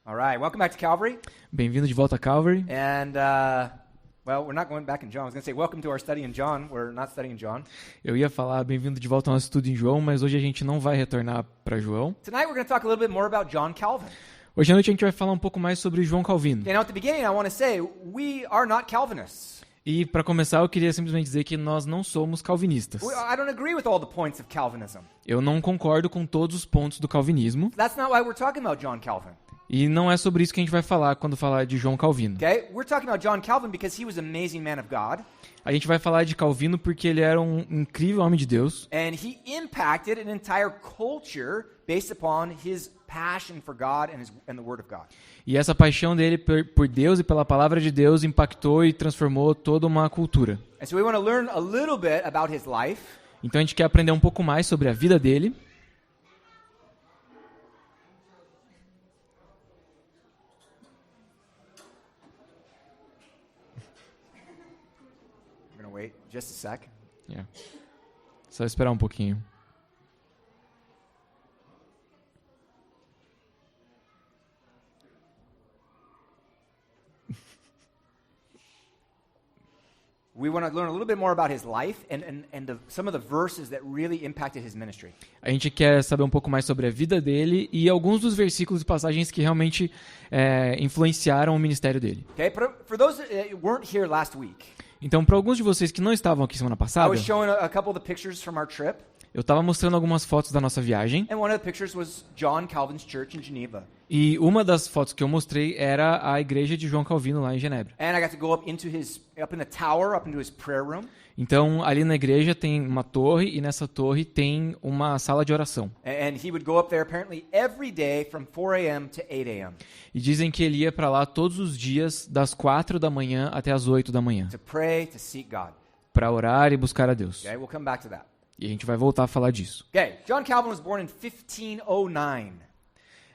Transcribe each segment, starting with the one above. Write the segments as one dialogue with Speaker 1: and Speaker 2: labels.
Speaker 1: All right, welcome back to Calvary.
Speaker 2: Bem-vindo de volta a Calvary.
Speaker 1: And, well, we're not going back in John. I was going to say welcome to our study in John. We're not studying John.
Speaker 2: Eu ia falar bem-vindo de volta ao nosso estudo em João, mas hoje a gente não vai retornar para João.
Speaker 1: Tonight we're going to talk a little bit more about John Calvin.
Speaker 2: Hoje à noite a gente vai falar um pouco mais sobre João Calvino.
Speaker 1: Okay, now at the beginning I want to say we are not Calvinists.
Speaker 2: E para começar eu queria simplesmente dizer que nós não somos calvinistas.
Speaker 1: I don't agree with all the points of Calvinism.
Speaker 2: Eu não concordo com todos os pontos do calvinismo.
Speaker 1: That's not why we're talking about John Calvin.
Speaker 2: E não é sobre isso que a gente vai falar quando falar de João Calvino.
Speaker 1: Okay, we're talking about John Calvin because he was an amazing man of God.
Speaker 2: A gente vai falar de Calvino porque ele era um incrível homem de Deus.
Speaker 1: And he impacted an entire culture based upon his passion for God and the Word of God.
Speaker 2: E essa paixão dele por Deus e pela palavra de Deus impactou e transformou toda uma cultura.
Speaker 1: And so we want to learn a little bit about his life.
Speaker 2: Então a gente quer aprender um pouco mais sobre a vida dele.
Speaker 1: We're going to wait just a sec.
Speaker 2: Yeah. Só esperar um pouquinho.
Speaker 1: We want to learn a little bit more about his life and some of the verses that really impacted his ministry.
Speaker 2: A gente quer saber um pouco mais sobre a vida dele e alguns dos versículos e passagens que realmente influenciaram o ministério dele.
Speaker 1: Okay, for those that weren't here last week,
Speaker 2: Então, para alguns de vocês que não estavam aqui semana
Speaker 1: I
Speaker 2: passada,
Speaker 1: was showing a couple of the pictures from our trip,
Speaker 2: eu estava mostrando algumas fotos da nossa viagem
Speaker 1: and one of the pictures was John Calvin's church in Geneva.
Speaker 2: e uma das fotos que eu mostrei era a igreja de João Calvino lá em Genebra.
Speaker 1: And I got to go up in the tower, up into his prayer room.
Speaker 2: Então, ali na igreja tem uma torre e nessa torre tem uma sala de oração.
Speaker 1: And he would go up there apparently every day from 4 a.m. to 8 a.m.
Speaker 2: E dizem que ele ia para lá todos os dias das 4 da manhã até as 8 da manhã
Speaker 1: to pray, to seek God.
Speaker 2: para orar e buscar a Deus.
Speaker 1: Okay, we'll come back to that.
Speaker 2: E a gente vai voltar a falar disso.
Speaker 1: Okay, John Calvin was born in 1509.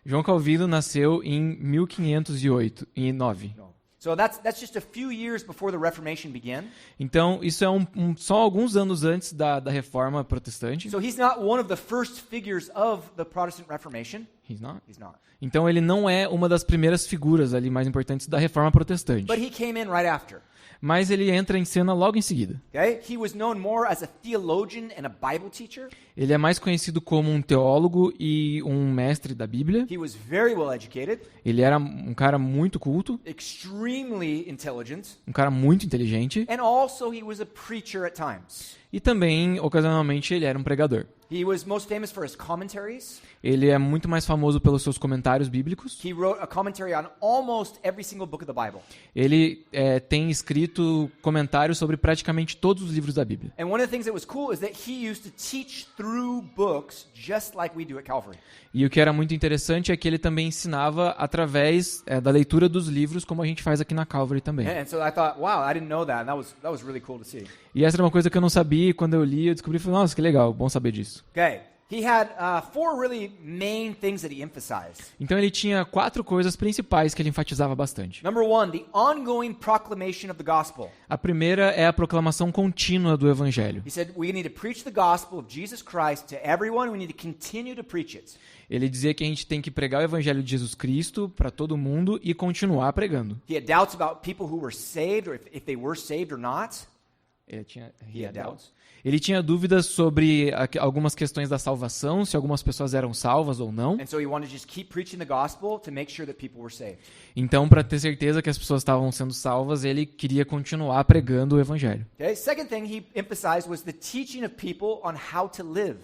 Speaker 2: João Calvino nasceu em 1508, em 9.
Speaker 1: So that's just a few years before the Reformation began.
Speaker 2: Então, isso é só alguns anos antes da Reforma Protestante.
Speaker 1: So he's not one of the first figures of the Protestant Reformation.
Speaker 2: He's not?
Speaker 1: He's not.
Speaker 2: Então, ele não é uma das primeiras figuras ali mais importantes da Reforma Protestante.
Speaker 1: But he came in right after.
Speaker 2: Mas ele entra em cena logo em seguida.
Speaker 1: Okay? He was known more as a theologian and a Bible teacher.
Speaker 2: Ele é mais conhecido como um teólogo e um mestre da Bíblia.
Speaker 1: He was very well educated,
Speaker 2: Ele era um cara muito culto,
Speaker 1: extremely intelligent,
Speaker 2: um cara muito inteligente.
Speaker 1: and also he was a preacher at times.
Speaker 2: E também, ocasionalmente, ele era um pregador.
Speaker 1: He was most famous for his commentaries.
Speaker 2: Ele é muito mais famoso pelos seus comentários bíblicos.
Speaker 1: He wrote a commentary on almost every single book of the Bible.
Speaker 2: Ele tem escrito comentários sobre praticamente todos os livros da Bíblia.
Speaker 1: And one of the things that was cool is that he used to teach through books just like we do at Calvary.
Speaker 2: E o que era muito interessante é que ele também ensinava através da leitura dos livros, como a gente faz aqui na Calvary também.
Speaker 1: And so I thought, wow, I didn't know that. That was really cool to see.
Speaker 2: E essa era uma coisa que eu não sabia, e quando eu li, eu descobri e falei, nossa, que legal, bom saber disso.
Speaker 1: Okay. He had 4 really main things that he emphasized.
Speaker 2: Então ele tinha 4 coisas principais que ele enfatizava bastante.
Speaker 1: Number 1, the ongoing proclamation of the gospel.
Speaker 2: A primeira é a proclamação contínua do Evangelho.
Speaker 1: He said we need to preach the gospel of Jesus Christ to everyone. We need to continue to preach it.
Speaker 2: Ele dizia que a gente tem que pregar o Evangelho de Jesus Cristo para todo mundo e continuar pregando.
Speaker 1: He had doubts about people who were saved or if they were saved or not.
Speaker 2: He had doubts. Ele tinha dúvidas sobre algumas questões da salvação, se algumas pessoas eram salvas ou não.
Speaker 1: And so he wanted to just keep preaching the gospel to make sure that people were saved.
Speaker 2: Então, para ter certeza que as pessoas estavam sendo salvas, ele queria continuar pregando o Evangelho.
Speaker 1: Okay? Second thing he emphasized was the teaching of people on how to live.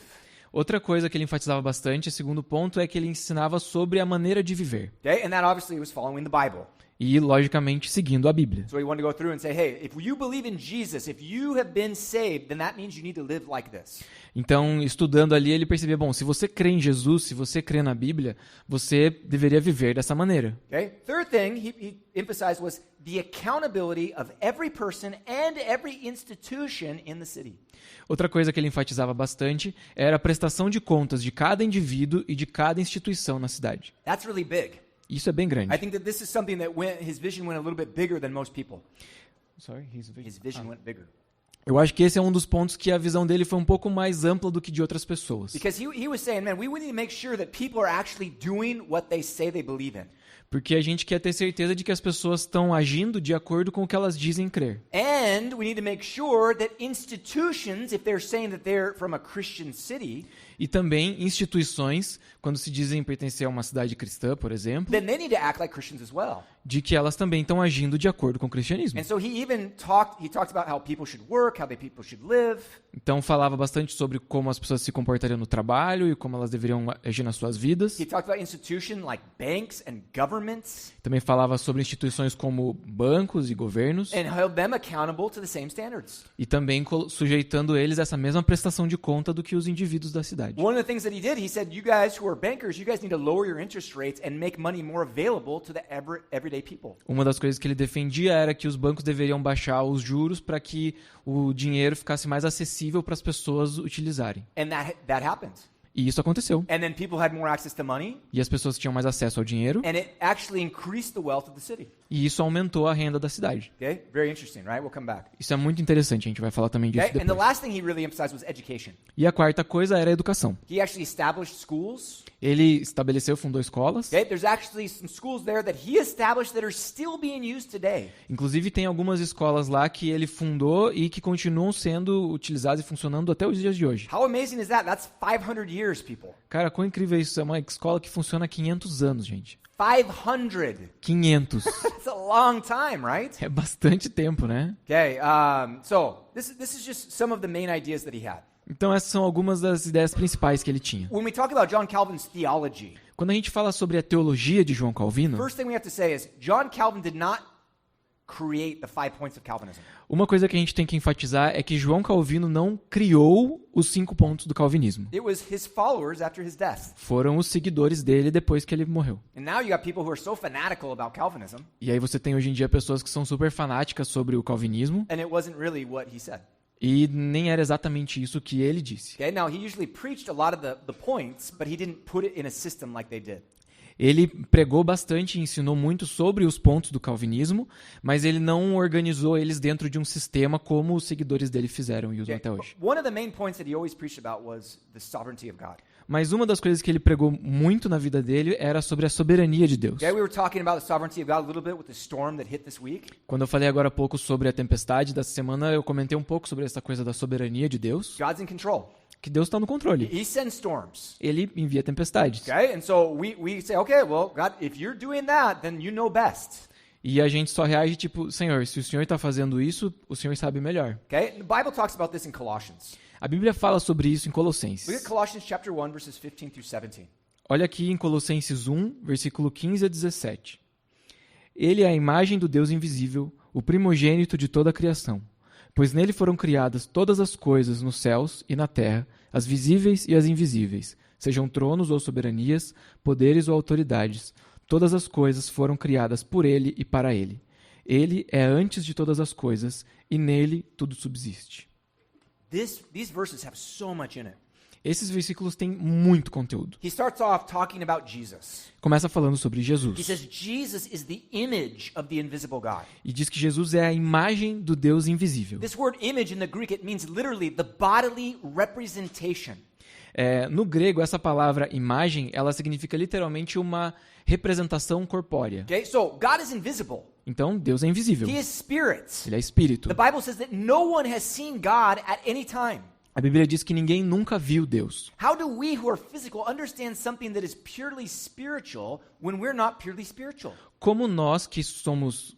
Speaker 2: Outra coisa que ele enfatizava bastante, segundo ponto, é que ele ensinava sobre a maneira de viver.
Speaker 1: Okay? And that obviously was following the Bible.
Speaker 2: E, logicamente, seguindo a Bíblia.
Speaker 1: So he wanted to go through and say, hey, if you believe in Jesus, if you have been saved, then that means you need to live like this.
Speaker 2: Então, estudando ali, ele percebia, bom, se você crê em Jesus, se você crê na Bíblia, você deveria viver dessa maneira.
Speaker 1: Okay? Third thing he emphasized was the accountability of every person and every institution in the city.
Speaker 2: Outra coisa que ele enfatizava bastante era a prestação de contas de cada indivíduo e de cada instituição na cidade.
Speaker 1: That's really big.
Speaker 2: Isso é bem grande.
Speaker 1: I think that this is something that his vision went a little bit bigger than most people.
Speaker 2: Sorry,
Speaker 1: His vision went bigger.
Speaker 2: Eu acho que esse é um dos pontos que a visão dele foi um pouco mais ampla do que de outras pessoas.
Speaker 1: Because he was saying, man, we need to make sure that people are actually doing what they say they believe in.
Speaker 2: Porque a gente quer ter certeza de que as pessoas estão agindo de acordo com o que elas dizem crer.
Speaker 1: And we need to make sure that institutions, if they're saying that they're from a Christian city,
Speaker 2: E também instituições, quando se dizem pertencer a uma cidade cristã, por exemplo,
Speaker 1: then they need to act like Christians as well.
Speaker 2: de que elas também estão agindo de acordo com o cristianismo.
Speaker 1: And so he talked about how people should work, how people should live.
Speaker 2: Então falava bastante sobre como as pessoas se comportariam no trabalho e como elas deveriam agir nas suas vidas.
Speaker 1: He talked about institutions like banks and governments
Speaker 2: Também falava sobre instituições como bancos e governos
Speaker 1: and held them accountable to the same standards.
Speaker 2: e também sujeitando eles a essa mesma prestação de conta do que os indivíduos da cidade.
Speaker 1: One of the things that he did, he said, you guys who are bankers, you guys need to lower your interest rates and make money more available to the everyday people.
Speaker 2: Uma das coisas que ele defendia era que os bancos deveriam baixar os juros para que o dinheiro ficasse mais acessível para as pessoas utilizarem.
Speaker 1: And that happened.
Speaker 2: E isso aconteceu.
Speaker 1: And then people had more access to money,
Speaker 2: E as pessoas tinham mais acesso ao dinheiro
Speaker 1: and it actually increased the wealth of the city.
Speaker 2: e isso aumentou a renda da cidade.
Speaker 1: Okay? Very interesting, right? We'll come back.
Speaker 2: Isso é muito interessante, a gente vai falar também disso
Speaker 1: Okay? And the
Speaker 2: depois.
Speaker 1: last thing he really emphasized was education.
Speaker 2: E a quarta coisa era a educação.
Speaker 1: He actually established schools.
Speaker 2: Ele fundou escolas.
Speaker 1: Okay? There's actually some schools there that he established that are still being used today.
Speaker 2: Inclusive tem algumas escolas lá que ele fundou e que continuam sendo utilizadas e funcionando até os dias de hoje.
Speaker 1: How amazing is that? That's 500 years, people.
Speaker 2: Cara, quão incrível é isso? É uma escola que funciona há 500 anos, gente.
Speaker 1: 500.
Speaker 2: 500.
Speaker 1: That's a long time, right?
Speaker 2: É bastante tempo, né?
Speaker 1: Okay, so this is just some of the main ideas that he had.
Speaker 2: Então essas são algumas das ideias principais que ele tinha.
Speaker 1: When we talk about John Calvin's theology,
Speaker 2: Quando a gente fala sobre a teologia de João Calvino,
Speaker 1: first thing we have to say is John Calvin did not create the 5 points of Calvinism.
Speaker 2: uma coisa que a gente tem que enfatizar é que João Calvino não criou os 5 pontos do calvinismo.
Speaker 1: It was his followers after his death.
Speaker 2: Foram os seguidores dele depois que ele morreu.
Speaker 1: And now you got people who are so fanatical about Calvinism,
Speaker 2: E aí você tem hoje em dia pessoas que são super fanáticas sobre o calvinismo
Speaker 1: and it wasn't really what he said.
Speaker 2: e nem era exatamente isso que ele disse.
Speaker 1: Okay, now he usually preached a lot of the points, but he didn't put it in a system like they did.
Speaker 2: Ele pregou bastante e ensinou muito sobre os pontos do calvinismo, mas ele não organizou eles dentro de um sistema como os seguidores dele fizeram e usam
Speaker 1: Okay?
Speaker 2: até hoje.
Speaker 1: One of the main points that he always preached about was the sovereignty of God.
Speaker 2: Mas uma das coisas que ele pregou muito na vida dele era sobre a soberania de Deus.
Speaker 1: Okay, we were talking about the sovereignty of God a little bit with the storm that hit this week.
Speaker 2: Quando eu falei agora há pouco sobre a tempestade dessa semana, eu comentei um pouco sobre essa coisa da soberania de Deus,
Speaker 1: God's in control.
Speaker 2: que Deus está no controle.
Speaker 1: He sends storms.
Speaker 2: Ele envia tempestades.
Speaker 1: Okay, and so we say, okay, well, God, if you're doing that, then you know best.
Speaker 2: E a gente só reage tipo, Senhor, se o Senhor está fazendo isso, o Senhor sabe melhor.
Speaker 1: Okay, the Bible talks about this in Colossians.
Speaker 2: A Bíblia fala sobre isso em
Speaker 1: Look at
Speaker 2: Colossenses.
Speaker 1: Colossians chapter 1, verses 15 through 17.
Speaker 2: Olha aqui em Colossenses 1, versículo 15 a 17. Ele é a imagem do Deus invisível, o primogênito de toda a criação. Pois nele foram criadas todas as coisas nos céus e na terra, as visíveis e as invisíveis, sejam tronos ou soberanias, poderes ou autoridades. Todas as coisas foram criadas por ele e para ele. Ele é antes de todas as coisas e nele tudo subsiste.
Speaker 1: These verses have so much in it.
Speaker 2: Esses versículos têm muito conteúdo.
Speaker 1: He starts off talking about Jesus.
Speaker 2: Começa falando sobre
Speaker 1: He
Speaker 2: Jesus.
Speaker 1: says Jesus is the image of the invisible God.
Speaker 2: E diz que Jesus é a imagem do Deus invisível.
Speaker 1: This word image in the Greek, it means literally the bodily representation.
Speaker 2: No grego, essa palavra imagem, ela significa literalmente uma representação corpórea.
Speaker 1: Okay, so God is invisible.
Speaker 2: Então, Deus é invisível.
Speaker 1: He is spirit.
Speaker 2: Ele é espírito.
Speaker 1: The Bible says that no one has seen God at any time.
Speaker 2: A Bíblia diz que ninguém nunca viu Deus.
Speaker 1: How do we who are physical understand something that is purely spiritual when we're not purely spiritual?
Speaker 2: Como nós que somos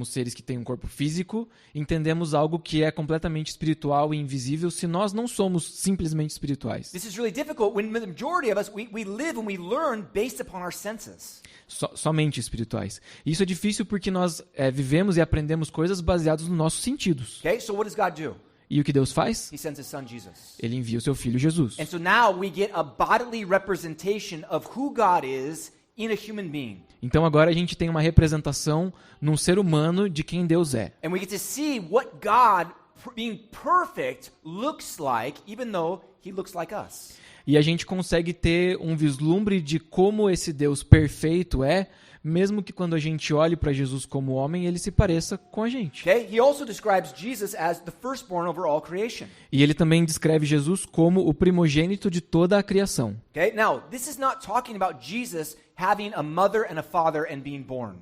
Speaker 2: seres que têm um corpo físico, entendemos algo que é completamente espiritual e invisível se nós não somos simplesmente espirituais?
Speaker 1: This is really difficult when the majority of us, we live and we learn based upon our senses.
Speaker 2: Somente espirituais. Isso é difícil porque nós vivemos e aprendemos coisas baseadas nos nossos sentidos.
Speaker 1: Okay, so what does God do?
Speaker 2: E o que Deus faz?
Speaker 1: He sends his son Jesus.
Speaker 2: Ele envia o seu filho Jesus.
Speaker 1: And so now we get a bodily representation of who God is in a human being.
Speaker 2: Então agora a gente tem uma representação num ser humano de quem Deus é.
Speaker 1: And we get to see what God being perfect looks like, even though he looks like us.
Speaker 2: E a gente consegue ter um vislumbre de como esse Deus perfeito é, mesmo que quando a gente olhe para Jesus como homem, ele se pareça com a gente.
Speaker 1: Okay? He also describes Jesus as the firstborn over all creation.
Speaker 2: E ele também descreve Jesus como o primogênito de toda a criação.
Speaker 1: Okay? Now, this is not talking about Jesus having a mother and a father and being born.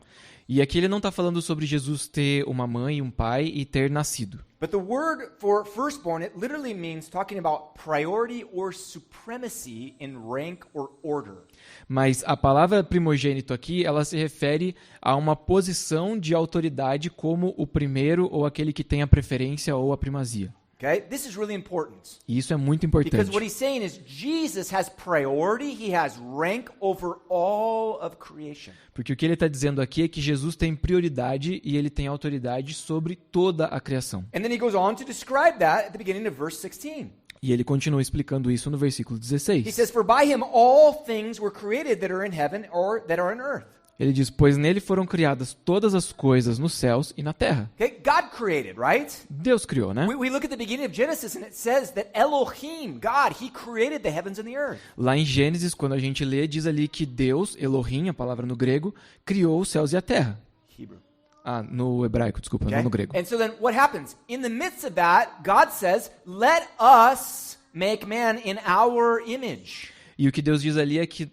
Speaker 2: E aqui ele não está falando sobre Jesus ter uma mãe e um pai e ter nascido.
Speaker 1: But the word for firstborn, it literally means talking about priority or supremacy in rank or order.
Speaker 2: Mas a palavra primogênito aqui, ela se refere a uma posição de autoridade como o primeiro ou aquele que tem a preferência ou a primazia.
Speaker 1: Okay? This is really important.
Speaker 2: E isso é muito
Speaker 1: Because
Speaker 2: importante.
Speaker 1: what he's saying is Jesus has priority, he has rank over all of creation.
Speaker 2: Porque o que ele está dizendo aqui é que Jesus tem prioridade e ele tem autoridade sobre toda a criação.
Speaker 1: And then he goes on to describe that at the beginning of verse 16.
Speaker 2: E ele continua explicando isso no versículo
Speaker 1: He
Speaker 2: 16.
Speaker 1: says, "For by him all things were created that are in heaven or that are on earth."
Speaker 2: Ele diz, pois nele foram criadas todas as coisas nos céus e na terra.
Speaker 1: Okay? God created, right?
Speaker 2: Deus criou, né?
Speaker 1: We look at the beginning of Genesis and it says that Elohim, God, he created the heavens and the earth.
Speaker 2: Lá em Gênesis, quando a gente lê, diz ali que Deus, Elohim, a palavra no grego, criou os céus e a terra.
Speaker 1: Hebrew.
Speaker 2: Ah, no hebraico, desculpa,
Speaker 1: Okay?
Speaker 2: não no grego.
Speaker 1: And so then what happens? In the midst of that, God says, "Let us make man in our image."
Speaker 2: E o que Deus diz ali é que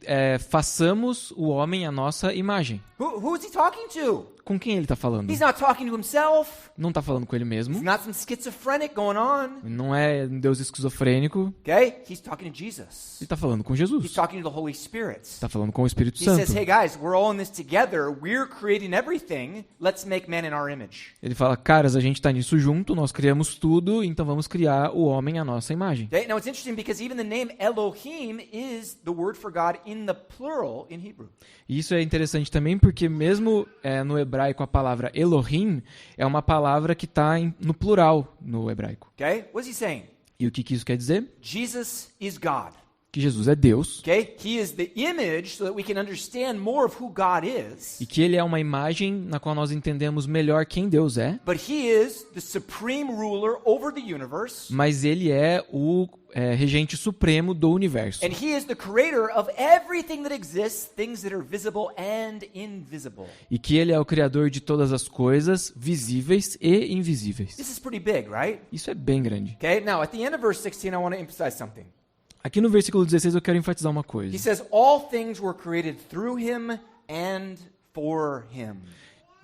Speaker 2: façamos o homem à nossa imagem.
Speaker 1: Who is he talking to?
Speaker 2: Com quem ele está falando?
Speaker 1: He's not talking to himself.
Speaker 2: Não está falando com ele
Speaker 1: He's
Speaker 2: mesmo.
Speaker 1: not some schizophrenic going on.
Speaker 2: Não é um Deus esquizofrênico.
Speaker 1: Okay? He's talking to Jesus.
Speaker 2: Ele está falando com
Speaker 1: He's
Speaker 2: Jesus.
Speaker 1: talking to the Holy Spirit.
Speaker 2: Está falando com o Espírito
Speaker 1: He
Speaker 2: Santo.
Speaker 1: says, "Hey guys, we're all in this together. We're creating everything. Let's make man in our image."
Speaker 2: Ele fala, caras, a gente está nisso junto, nós criamos tudo, então vamos criar o homem à nossa imagem.
Speaker 1: Okay? Now it's interesting because even the name Elohim is the word for God in the plural in Hebrew.
Speaker 2: E isso é interessante também porque mesmo no hebraico a palavra Elohim é uma palavra que está no plural no hebraico.
Speaker 1: Okay? What is he saying?
Speaker 2: E o que isso quer dizer?
Speaker 1: Jesus is God.
Speaker 2: Que Jesus é Deus
Speaker 1: Okay? He is the image so that we can understand more of who God is.
Speaker 2: e que ele é uma imagem na qual nós entendemos melhor quem Deus é,
Speaker 1: But he is the supreme ruler over the universe.
Speaker 2: mas ele é o regente supremo do universo.
Speaker 1: And he is the creator of everything that exists, things that are visible and invisible.
Speaker 2: E que ele é o criador de todas as coisas, visíveis e invisíveis.
Speaker 1: This is pretty big, right?
Speaker 2: Isso é bem grande.
Speaker 1: Okay? Now, at the end of verse 16, I want to emphasize something.
Speaker 2: Aqui no versículo 16 eu quero enfatizar uma
Speaker 1: He
Speaker 2: coisa.
Speaker 1: says, "All things were created through him and for him."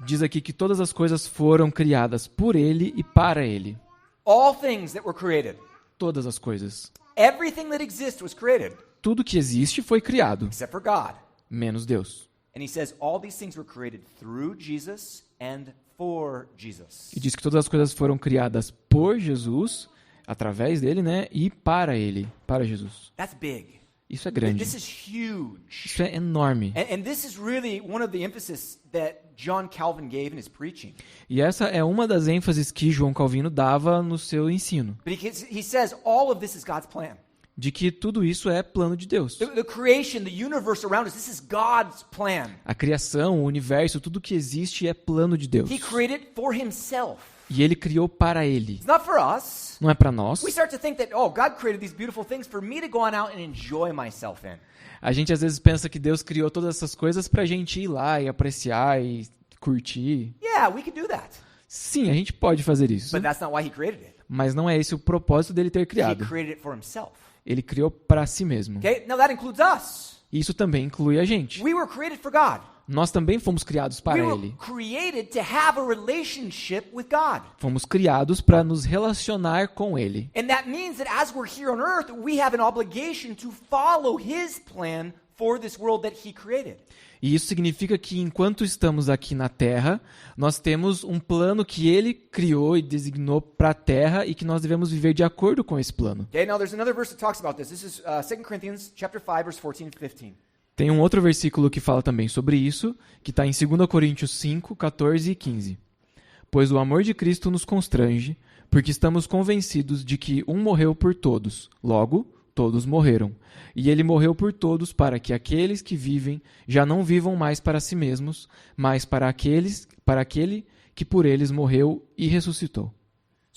Speaker 2: Diz aqui que todas as coisas foram criadas por ele e para ele.
Speaker 1: All things that were created.
Speaker 2: Todas as coisas.
Speaker 1: Everything that exists was created,
Speaker 2: Tudo que existe foi criado,
Speaker 1: except for God.
Speaker 2: menos Deus.
Speaker 1: And he says all these things were created through Jesus and for Jesus.
Speaker 2: E diz que todas as coisas foram criadas por Jesus, através dele, né? E para ele, para Jesus.
Speaker 1: That's big.
Speaker 2: Isso é grande.
Speaker 1: This is huge.
Speaker 2: Isso é enorme.
Speaker 1: And this is really one of the emphasis that John Calvin gave in his preaching.
Speaker 2: E essa é uma das ênfases que João Calvino dava no seu ensino.
Speaker 1: Because he says all of this is God's plan.
Speaker 2: De que tudo isso é plano de Deus.
Speaker 1: The creation, the universe around us, this is God's plan.
Speaker 2: A criação, o universo, tudo que existe é plano de Deus.
Speaker 1: He created for himself.
Speaker 2: E ele criou para ele.
Speaker 1: It's not for us.
Speaker 2: Não é para nós.
Speaker 1: We start to think that, oh, God created these beautiful things for me to go on out and enjoy myself in.
Speaker 2: A gente às vezes pensa que Deus criou todas essas coisas pra gente ir lá e apreciar e curtir.
Speaker 1: Yeah, we could do that.
Speaker 2: Sim, a gente pode fazer isso.
Speaker 1: But that's not why he created it.
Speaker 2: Mas não é esse o propósito dele ter
Speaker 1: He
Speaker 2: criado.
Speaker 1: created it for himself.
Speaker 2: Ele criou para si mesmo.
Speaker 1: Okay? Now that includes us.
Speaker 2: Isso também inclui a gente.
Speaker 1: We were created for God.
Speaker 2: Nós também fomos criados para
Speaker 1: We were
Speaker 2: ele.
Speaker 1: created to have a relationship with God.
Speaker 2: Fomos criados para nos relacionar com ele.
Speaker 1: And that means that as we're here on earth, we have an obligation to follow his plan for this world that he created.
Speaker 2: E isso significa que enquanto estamos aqui na Terra, nós temos um plano que ele criou e designou para a Terra e que nós devemos viver de acordo com esse plano.
Speaker 1: Okay, now there's another verse that talks about this. This is 2 Corinthians chapter 5 verse 14 and 15.
Speaker 2: Tem um outro versículo que fala também sobre isso, que está em 2 Coríntios 5, 14 e 15. Pois o amor de Cristo nos constrange, porque estamos convencidos de que um morreu por todos, logo, todos morreram. E ele morreu por todos para que aqueles que vivem já não vivam mais para si mesmos, mas para aquele que por eles morreu e ressuscitou.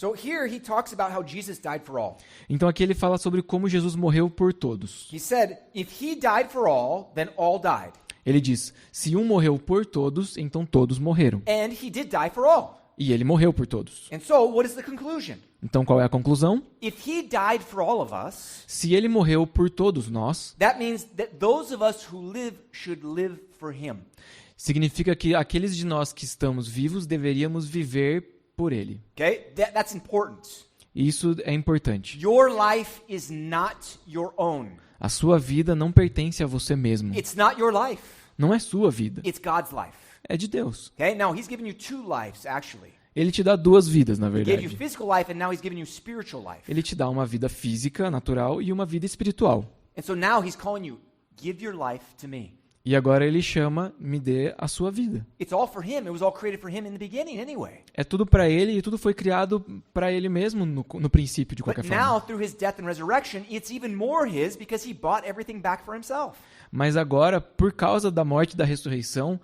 Speaker 1: So here he talks about how Jesus died for all.
Speaker 2: Então aqui ele fala sobre como Jesus morreu por todos.
Speaker 1: He said, if he died for all, then all died.
Speaker 2: Ele diz, se um morreu por todos, então todos morreram.
Speaker 1: And he did die for all.
Speaker 2: E ele morreu por todos.
Speaker 1: And so, what is the conclusion?
Speaker 2: Então qual é a conclusão?
Speaker 1: If he died for all of us,
Speaker 2: Se ele morreu por todos nós,
Speaker 1: that means that those of us who live should live for him.
Speaker 2: significa que aqueles de nós que estamos vivos deveríamos viver por ele.
Speaker 1: Okay? That's important.
Speaker 2: E isso é importante.
Speaker 1: Your life is not your own.
Speaker 2: A sua vida não pertence a você mesmo.
Speaker 1: It's not your life.
Speaker 2: Não é sua vida.
Speaker 1: It's God's life.
Speaker 2: É de Deus.
Speaker 1: Okay? Now, he's given you two lives, actually.
Speaker 2: Ele te dá duas vidas, na
Speaker 1: He gave you
Speaker 2: verdade.
Speaker 1: physical life, and now he's given you spiritual life.
Speaker 2: Ele te dá uma vida física, natural, e uma vida espiritual.
Speaker 1: And so now he's calling you, give your life to me.
Speaker 2: E agora ele chama, me dê a sua vida.
Speaker 1: It's all for him. It was all created for him in the beginning anyway.
Speaker 2: É tudo para ele e tudo foi criado para ele mesmo no princípio, de qualquer
Speaker 1: But now,
Speaker 2: forma.
Speaker 1: through his death and resurrection, it's even more his because he bought everything back for himself.
Speaker 2: Mas agora, por causa da morte e da ressurreição,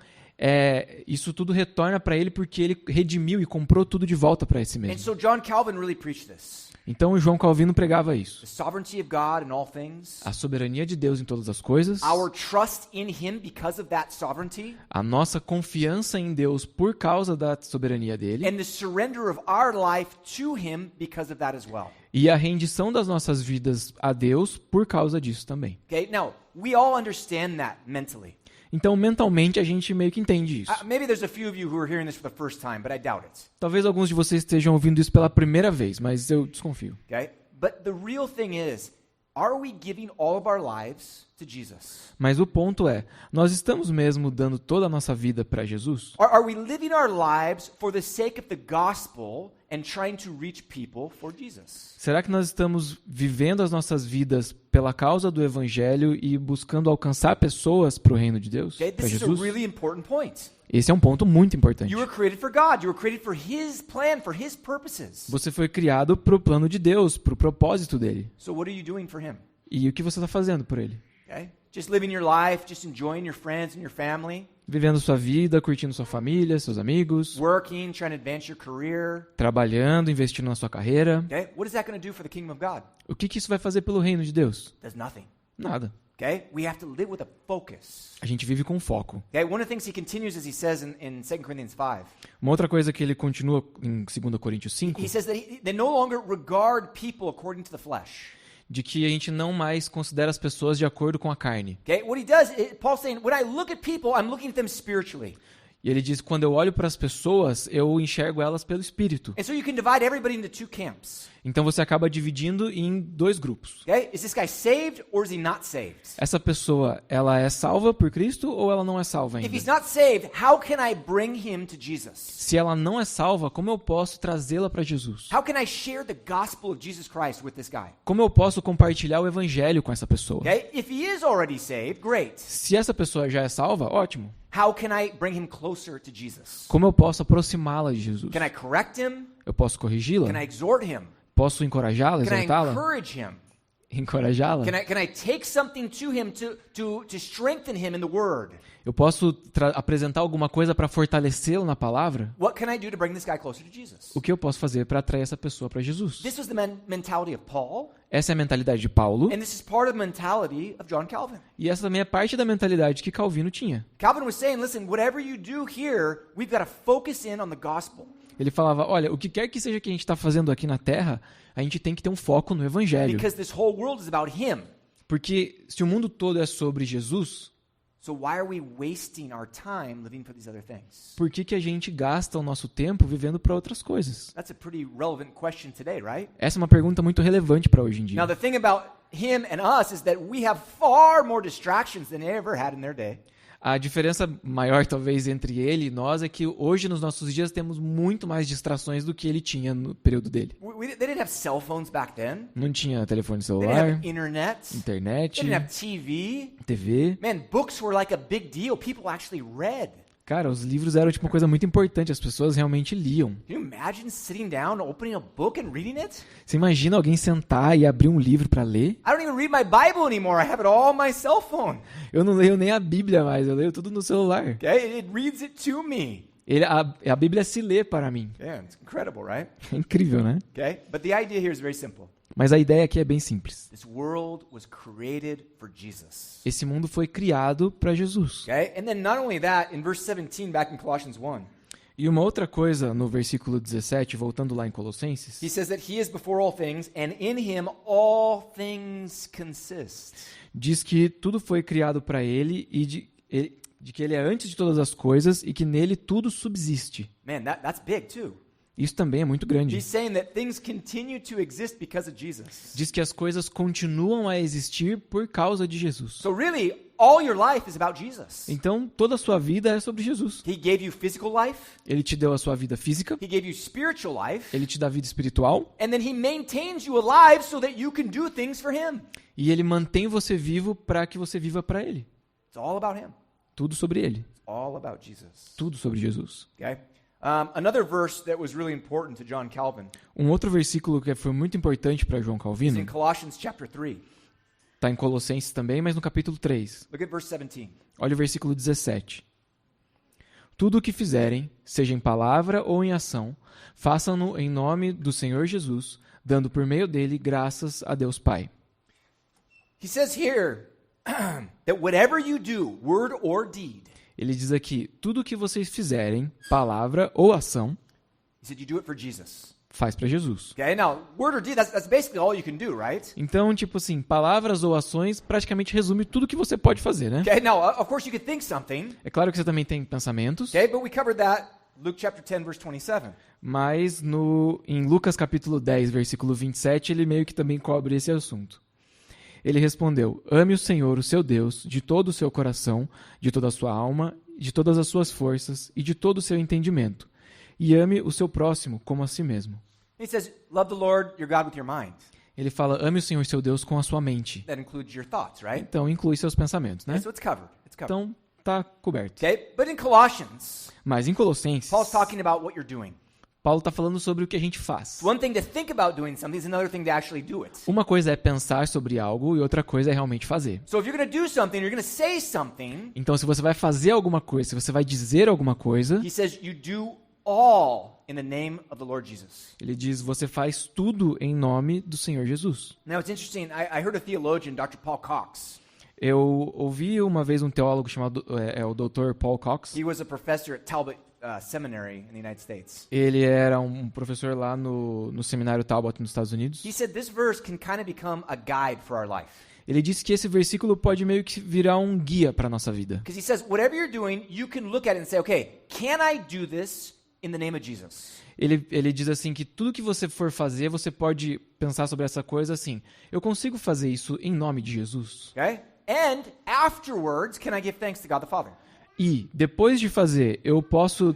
Speaker 2: isso tudo retorna para ele porque ele redimiu e comprou tudo de volta para si
Speaker 1: And
Speaker 2: mesmo.
Speaker 1: so John Calvin really preached this.
Speaker 2: Então o João Calvino pregava isso.
Speaker 1: The sovereignty of God in all things.
Speaker 2: A soberania de Deus em todas as coisas,
Speaker 1: Our trust in him because of that sovereignty.
Speaker 2: a nossa confiança em Deus por causa da soberania dele,
Speaker 1: And the surrender of our life to him because of that as well.
Speaker 2: e a rendição das nossas vidas a Deus por causa disso também.
Speaker 1: Okay, now, we all understand that mentally.
Speaker 2: Então, mentalmente, a gente meio que entende isso.
Speaker 1: Maybe there's a few of you who are hearing this for the first time, but I doubt it.
Speaker 2: Talvez alguns de vocês estejam ouvindo isso pela primeira vez, mas eu desconfio.
Speaker 1: Okay? But the real thing is, are we giving all of our lives to Jesus?
Speaker 2: Mas o ponto é, nós estamos mesmo dando toda a nossa vida para Jesus?
Speaker 1: Are we living our lives for the sake of the gospel and trying to reach people for Jesus?
Speaker 2: Será que nós estamos vivendo as nossas vidas pela causa do Evangelho e buscando alcançar pessoas para o reino de Deus,
Speaker 1: Okay,
Speaker 2: para
Speaker 1: this is a
Speaker 2: Jesus?
Speaker 1: really important point.
Speaker 2: Esse é um ponto muito importante.
Speaker 1: You were created for God. You were created for his plan, for his purposes.
Speaker 2: Você foi criado para o plano de Deus, para o propósito dele.
Speaker 1: So what are you doing for him?
Speaker 2: E o que você está fazendo por ele?
Speaker 1: Okay? Just living your life, just enjoying your friends and your family,
Speaker 2: Vivendo sua vida, curtindo sua família, seus amigos,
Speaker 1: working, trying to advance your career.
Speaker 2: trabalhando, investindo na sua carreira.
Speaker 1: Okay? What is that going to do for the kingdom of God?
Speaker 2: O que isso vai fazer pelo reino de Deus?
Speaker 1: Does nothing.
Speaker 2: Nada.
Speaker 1: Okay? We have to live with a focus.
Speaker 2: A gente vive com foco.
Speaker 1: Okay? One of the things he continues as he says in 2 Corinthians 5.
Speaker 2: Uma outra coisa que ele continua em 2 Coríntios 5,
Speaker 1: He says that they no longer regard people according to the flesh.
Speaker 2: de que a gente não mais considera as pessoas de acordo com a carne.
Speaker 1: Okay? What he does, Paul's saying, when I look at people, I'm looking at them spiritually.
Speaker 2: E ele diz, quando eu olho para as pessoas, eu enxergo elas pelo Espírito.
Speaker 1: And so you can divide everybody into two camps.
Speaker 2: Então você acaba dividindo em dois grupos.
Speaker 1: Okay? Is this guy saved or is he not saved?
Speaker 2: Essa pessoa, ela é salva por Cristo ou ela não é salva
Speaker 1: If
Speaker 2: ainda?
Speaker 1: he's not saved, how can I bring him to Jesus?
Speaker 2: Se ela não é salva, como eu posso trazê-la para Jesus?
Speaker 1: How can I share the gospel of Jesus Christ with this guy?
Speaker 2: Como eu posso compartilhar o evangelho com essa pessoa?
Speaker 1: Okay? If he is already saved, great.
Speaker 2: Se essa pessoa já é salva, ótimo.
Speaker 1: How can I bring him closer to Jesus?
Speaker 2: Como eu posso aproximá-la de Jesus?
Speaker 1: Can I correct him?
Speaker 2: Eu posso corrigi-la?
Speaker 1: Can I exhort him?
Speaker 2: Posso encorajá-la,
Speaker 1: Can I
Speaker 2: exortá-la?
Speaker 1: encourage him?
Speaker 2: Encorajá-la?
Speaker 1: Can I take something to him to strengthen him in the word?
Speaker 2: Eu posso apresentar alguma coisa para fortalecê-lo na palavra?
Speaker 1: What can I do to bring this guy closer to Jesus?
Speaker 2: O que eu posso fazer para atrair essa pessoa para Jesus?
Speaker 1: This was the mentality of Paul,
Speaker 2: Essa é a mentalidade de Paulo,
Speaker 1: and this is part of the mentality of John Calvin.
Speaker 2: e essa também é parte da mentalidade que Calvino tinha.
Speaker 1: Calvin was saying, listen, whatever you do here, we've got to focus in on the gospel.
Speaker 2: Ele falava, olha, o que quer que seja que a gente está fazendo aqui na Terra, a gente tem que ter um foco no Evangelho.
Speaker 1: Because this whole world is about him.
Speaker 2: Porque se o mundo todo é sobre Jesus,
Speaker 1: So why are we wasting our time living for these other things?
Speaker 2: por que a gente gasta o nosso tempo vivendo para outras coisas?
Speaker 1: That's a pretty relevant question today, right?
Speaker 2: Essa é uma pergunta muito relevante para hoje em dia.
Speaker 1: Now, the thing about him and us is that we have far more distractions than they ever had in their day.
Speaker 2: A diferença maior, talvez, entre ele e nós é que hoje, nos nossos dias, temos muito mais distrações do que ele tinha no período dele.
Speaker 1: They didn't have cell phones back then.
Speaker 2: Não tinha telefone
Speaker 1: They didn't
Speaker 2: celular,
Speaker 1: have internet. They
Speaker 2: internet,
Speaker 1: didn't have TV.
Speaker 2: TV.
Speaker 1: Man, books were like a big deal. People actually read.
Speaker 2: Cara, os livros eram tipo uma coisa muito importante, as pessoas realmente liam.
Speaker 1: Can you imagine sitting down, opening a book and reading it?
Speaker 2: Você imagina alguém sentar e abrir um livro para ler?
Speaker 1: I don't even read my Bible anymore. I have it all on my cell phone.
Speaker 2: Eu não leio nem a Bíblia mais, eu leio tudo no celular.
Speaker 1: Okay? It reads it to me.
Speaker 2: A Bíblia se lê para mim.
Speaker 1: Yeah, it's incredible, right?
Speaker 2: É incrível, né?
Speaker 1: Okay? But the idea here is very simple.
Speaker 2: Mas a ideia aqui é bem simples.
Speaker 1: This world was created for Jesus.
Speaker 2: Esse mundo foi criado para Jesus.
Speaker 1: Okay? And then not only that, in verse 17 back in Colossians 1,
Speaker 2: E uma outra coisa no versículo 17, voltando lá em Colossenses,
Speaker 1: he says that he is before all things, and in him all things consist.
Speaker 2: diz que tudo foi criado para ele e de que ele é antes de todas as coisas e que nele tudo subsiste.
Speaker 1: Man, that's big too.
Speaker 2: Isso também é muito grande.
Speaker 1: He's saying that things continue to exist because of Jesus.
Speaker 2: Diz que as coisas continuam a existir por causa de Jesus.
Speaker 1: So really, all your life is about Jesus.
Speaker 2: Então, toda a sua vida é sobre Jesus.
Speaker 1: He gave you physical life.
Speaker 2: Ele te deu a sua vida física,
Speaker 1: He gave you spiritual life.
Speaker 2: ele te dá a vida espiritual
Speaker 1: And then he maintains you alive so that you can do things for him.
Speaker 2: e ele mantém você vivo para que você viva para ele.
Speaker 1: It's all about him.
Speaker 2: Tudo sobre ele,
Speaker 1: It's all about Jesus.
Speaker 2: tudo sobre Jesus.
Speaker 1: Okay? Another verse that was really important to John Calvin
Speaker 2: Um outro versículo que foi muito importante para João
Speaker 1: is in
Speaker 2: Calvino,
Speaker 1: Colossians chapter 3.
Speaker 2: está em Colossenses também, mas no capítulo 3.
Speaker 1: Look at verse 17.
Speaker 2: Olha o versículo 17. Tudo o que fizerem, seja em palavra ou em ação, façam-no em nome do Senhor Jesus, dando por meio dele graças a Deus Pai.
Speaker 1: He says here that whatever you do, word or deed,
Speaker 2: Ele diz aqui, tudo o que vocês fizerem, palavra ou ação,
Speaker 1: he said you do it for Jesus.
Speaker 2: faz para Jesus.
Speaker 1: Okay, now, word or deed, that's basically all you can do, right?
Speaker 2: Então, tipo assim, palavras ou ações praticamente resume tudo que você pode fazer, né?
Speaker 1: Okay, now, of course you could think something,
Speaker 2: É claro que você também tem pensamentos,
Speaker 1: okay, but we covered that, Luke chapter 10, verse 27.
Speaker 2: mas em Lucas capítulo 10, versículo 27, ele meio que também cobre esse assunto. Ele respondeu, ame o Senhor, o seu Deus, de todo o seu coração, de toda a sua alma, de todas as suas forças e de todo o seu entendimento. E ame o seu próximo como a si mesmo.
Speaker 1: He says, love the Lord your God with your mind.
Speaker 2: Ele fala, ame o Senhor, seu Deus, com a sua mente.
Speaker 1: That includes your thoughts, right?
Speaker 2: Então, inclui seus pensamentos, né?
Speaker 1: So it's covered. It's covered.
Speaker 2: Então, tá coberto.
Speaker 1: Okay, but in Colossians,
Speaker 2: Mas em Colossenses,
Speaker 1: Paul's talking about what you're doing.
Speaker 2: Paulo está falando sobre o que a gente faz.
Speaker 1: It's one thing to think about doing something, it's another thing to actually do it.
Speaker 2: Uma coisa é pensar sobre algo e outra coisa é realmente fazer.
Speaker 1: So if you're going to do something, you're going to say something,
Speaker 2: Então, se você vai fazer alguma coisa, se você vai dizer alguma coisa,
Speaker 1: he says you do all in the name of the Lord Jesus.
Speaker 2: ele diz, você faz tudo em nome do Senhor Jesus.
Speaker 1: Now it's interesting, I heard a theologian, Dr. Paul Cox.
Speaker 2: Eu ouvi uma vez um teólogo chamado o Dr. Paul Cox.
Speaker 1: He was a professor at Talbot Seminary in the United States.
Speaker 2: Ele era um professor lá no seminário Talbot nos Estados Unidos.
Speaker 1: He said this verse can kind of become a guide for our life.
Speaker 2: Ele disse que esse versículo pode meio que virar um guia para nossa vida.
Speaker 1: Because he says whatever you're doing, you can look at it and say, okay, can I do this in the name of Jesus?
Speaker 2: Ele diz assim que tudo que você for fazer, você pode pensar sobre essa coisa assim, eu consigo fazer isso em nome de Jesus?
Speaker 1: Okay? And afterwards, can I give thanks to God the Father?
Speaker 2: E, depois de fazer, eu posso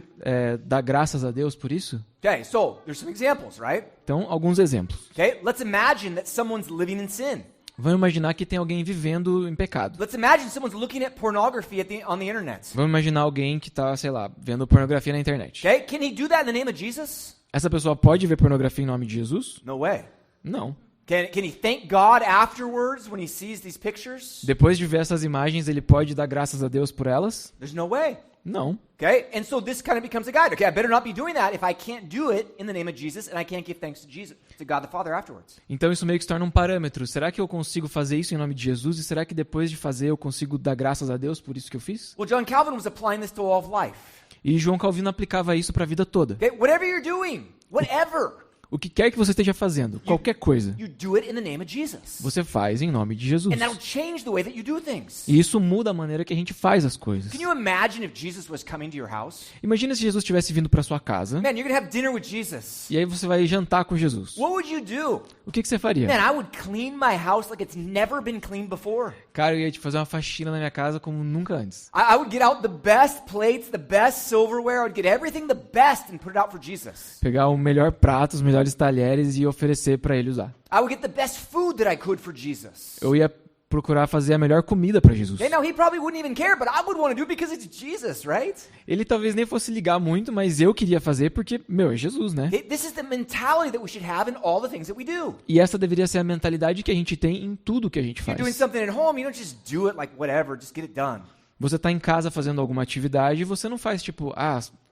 Speaker 2: dar graças a Deus por isso?
Speaker 1: Okay, so there's some examples, right?
Speaker 2: Então, alguns exemplos.
Speaker 1: Okay, let's imagine that someone's living in sin.
Speaker 2: Vamos imaginar que tem alguém vivendo em pecado.
Speaker 1: Let's imagine someone's looking at pornography on the internet.
Speaker 2: Vamos imaginar alguém que está, sei lá, vendo pornografia na internet.
Speaker 1: Okay, can he do that in the name of Jesus?
Speaker 2: Essa pessoa pode ver pornografia em nome de Jesus?
Speaker 1: No way.
Speaker 2: Não.
Speaker 1: Can he thank God afterwards when he sees these pictures?
Speaker 2: Depois de ver essas imagens, ele pode dar graças a Deus por elas?
Speaker 1: There's no way.
Speaker 2: Não.
Speaker 1: Okay, and so this kind of becomes a guide. Okay, I better not be doing that if I can't do it in the name of Jesus and I can't give thanks to Jesus, to God the Father afterwards.
Speaker 2: Então isso meio que se torna um parâmetro. Será que eu consigo fazer isso em nome de Jesus? E será que depois de fazer eu consigo dar graças a Deus por isso que eu fiz?
Speaker 1: Well, John Calvin was applying this to all of life.
Speaker 2: E João Calvino aplicava isso para a vida toda.
Speaker 1: Okay, whatever you're doing, whatever,
Speaker 2: O que quer que você esteja fazendo, qualquer coisa,
Speaker 1: you do it in the name of Jesus.
Speaker 2: você faz em nome de Jesus.
Speaker 1: And that'll change the way that you do things.
Speaker 2: E isso muda a maneira que a gente faz as coisas.
Speaker 1: Can you imagine if Jesus was coming to your house?
Speaker 2: Imagina se Jesus estivesse vindo para sua casa
Speaker 1: Man, you're going to have dinner with Jesus.
Speaker 2: e aí você vai jantar com Jesus.
Speaker 1: What would you do?
Speaker 2: O que você faria?
Speaker 1: Man, I would clean my house like it's never been cleaned before.
Speaker 2: Cara, eu ia te fazer uma faxina na minha casa como nunca antes.
Speaker 1: I would get out the best plates, the best silverware. I would get everything the best and put it out for Jesus.
Speaker 2: Pegar o melhor prato, os melhores talheres e oferecer para ele usar.
Speaker 1: I would get the best food that I could for Jesus.
Speaker 2: Eu ia procurar fazer a melhor comida para Jesus.
Speaker 1: Okay, now he probably wouldn't even care, but I would want to do it because it's Jesus, right?
Speaker 2: Ele talvez nem fosse ligar muito, mas eu queria fazer porque, é Jesus, né?
Speaker 1: This is the mentality that we should have in all the things that we do.
Speaker 2: E essa deveria ser a mentalidade que a gente tem em tudo que a gente
Speaker 1: If you're doing
Speaker 2: faz.
Speaker 1: something at home, you don't just do it like whatever, just get it done.
Speaker 2: Você tá em casa fazendo alguma atividade e você não faz tipo,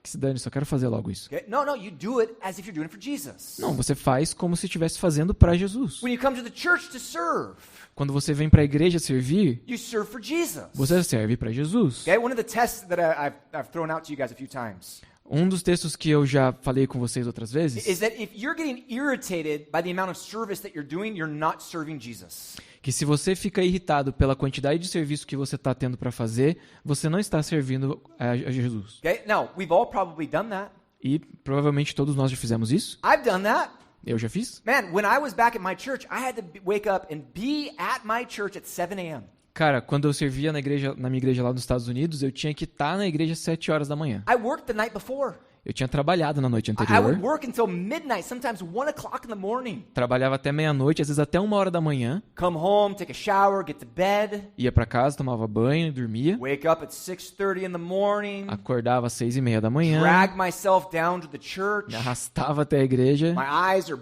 Speaker 2: Que se dane, só quero fazer logo isso.
Speaker 1: Okay? No, you do it as if you're doing it for Jesus.
Speaker 2: Não, você faz como se estivesse fazendo para Jesus.
Speaker 1: When you come to the church to serve,
Speaker 2: Quando você vem para a igreja servir,
Speaker 1: you serve for Jesus.
Speaker 2: você serve para Jesus.
Speaker 1: Okay? One of the tests that I've thrown out to you guys a few times
Speaker 2: Um dos textos que eu já falei com vocês outras vezes,
Speaker 1: is that if you're getting irritated by the amount of service that you're doing, you're not serving Jesus.
Speaker 2: que se você fica irritado pela quantidade de serviço que você está tendo para fazer, você não está servindo a Jesus.
Speaker 1: Okay? Now, we've all probably done that.
Speaker 2: E provavelmente todos nós já fizemos isso.
Speaker 1: I've done that.
Speaker 2: Eu já fiz.
Speaker 1: Man, when I was back at my church, I had to wake up and be at my church at 7 a.m.
Speaker 2: Cara, quando eu servia na minha igreja lá nos Estados Unidos, eu tinha que estar na igreja às 7 horas da manhã.
Speaker 1: I worked the night before.
Speaker 2: Eu tinha trabalhado na noite
Speaker 1: I would
Speaker 2: anterior.
Speaker 1: work until midnight, sometimes 1 o'clock in the morning.
Speaker 2: Trabalhava até meia-noite, às vezes até 1 hora da manhã.
Speaker 1: Come home, take a shower, get to bed,
Speaker 2: Ia para casa, tomava banho, dormia.
Speaker 1: wake up at 6:30 in the morning,
Speaker 2: Acordava às 6:30 da manhã.
Speaker 1: drag myself down to the church.
Speaker 2: Me arrastava até a igreja.
Speaker 1: My eyes are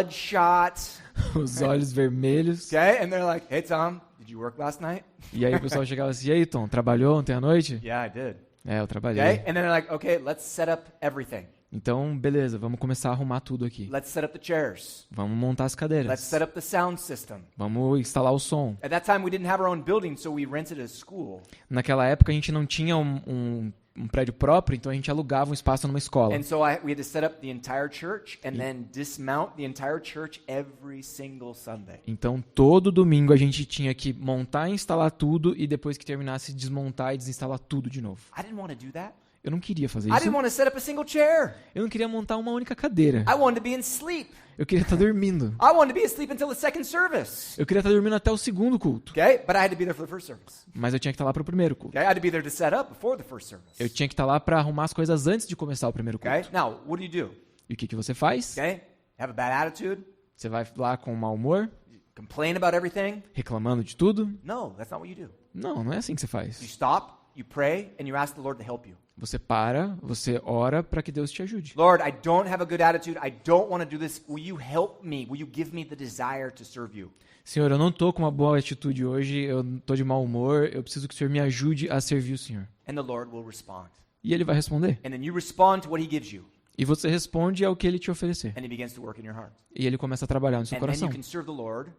Speaker 1: bloodshot.
Speaker 2: Os olhos vermelhos.
Speaker 1: Okay? And they're like, hey, Tom, did you work last night?
Speaker 2: E aí o pessoal chegava assim, e aí, Tom, trabalhou ontem à noite?
Speaker 1: Yeah, I did.
Speaker 2: É, eu trabalhei.
Speaker 1: Okay? And then they're like, okay, let's set up everything.
Speaker 2: Então, beleza, vamos começar a arrumar tudo aqui.
Speaker 1: Let's set up the chairs.
Speaker 2: Vamos montar as
Speaker 1: Let's
Speaker 2: cadeiras.
Speaker 1: set up the sound system.
Speaker 2: Vamos instalar o som.
Speaker 1: At that time, we didn't have our own building, so we rented a school.
Speaker 2: Naquela época a gente não tinha um prédio próprio, então a gente alugava um espaço numa escola.
Speaker 1: And so we had to set up the entire church and then dismount the entire church every single Sunday.
Speaker 2: Então todo domingo a gente tinha que montar e instalar tudo e depois que terminasse desmontar e desinstalar tudo de novo.
Speaker 1: I didn't want to do that.
Speaker 2: Eu não queria fazer
Speaker 1: I
Speaker 2: isso.
Speaker 1: didn't want to set up a single chair.
Speaker 2: Eu não queria montar uma única cadeira.
Speaker 1: I wanted to be in sleep.
Speaker 2: Eu queria estar dormindo.
Speaker 1: I wanted to be asleep until the second service.
Speaker 2: Eu queria estar dormindo até o segundo culto.
Speaker 1: Okay? But I had to be there for the first service.
Speaker 2: Mas eu tinha que estar lá para o primeiro culto.
Speaker 1: Okay? I had to be there to set up before the first service.
Speaker 2: Eu tinha que estar lá para arrumar as coisas antes de começar o primeiro culto.
Speaker 1: Okay? Now, what do you do?
Speaker 2: E o que você faz?
Speaker 1: Okay? Have a bad attitude?
Speaker 2: Você vai lá com mau humor,
Speaker 1: Complain about everything?
Speaker 2: reclamando de tudo?
Speaker 1: No, that's not what you do.
Speaker 2: Não, não é assim que você
Speaker 1: You
Speaker 2: faz.
Speaker 1: stop, you pray, and you ask the Lord to help you.
Speaker 2: Você para, você ora para que Deus te ajude.
Speaker 1: Lord, I don't have a good attitude. I don't want to do this. Will you help me? Will you give me the desire to serve you?
Speaker 2: Senhor, eu não tô com uma boa atitude hoje, eu tô de mau humor, eu preciso que o Senhor me ajude a servir o Senhor.
Speaker 1: And the Lord will respond.
Speaker 2: E Ele vai responder.
Speaker 1: And then you respond to what he gives you.
Speaker 2: E você responde ao que Ele te oferecer.
Speaker 1: And he begins to work in your heart.
Speaker 2: E Ele começa a trabalhar no seu
Speaker 1: And then
Speaker 2: coração.
Speaker 1: you can serve the Lord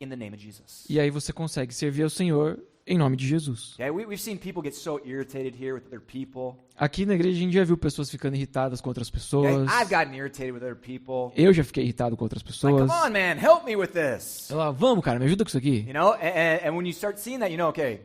Speaker 1: in the name of Jesus.
Speaker 2: E aí você consegue servir ao Senhor em nome de Jesus.
Speaker 1: Okay, we've seen people get so irritated here with other people.
Speaker 2: Aqui na igreja a gente já viu pessoas ficando irritadas com outras
Speaker 1: Okay?
Speaker 2: pessoas.
Speaker 1: I've gotten irritated with other people.
Speaker 2: Eu já fiquei irritado com outras
Speaker 1: Like,
Speaker 2: pessoas.
Speaker 1: come on, man, help me with this.
Speaker 2: Eu lá, vamos, cara, me ajuda com isso aqui.
Speaker 1: You know, and when you start seeing that, you know, okay,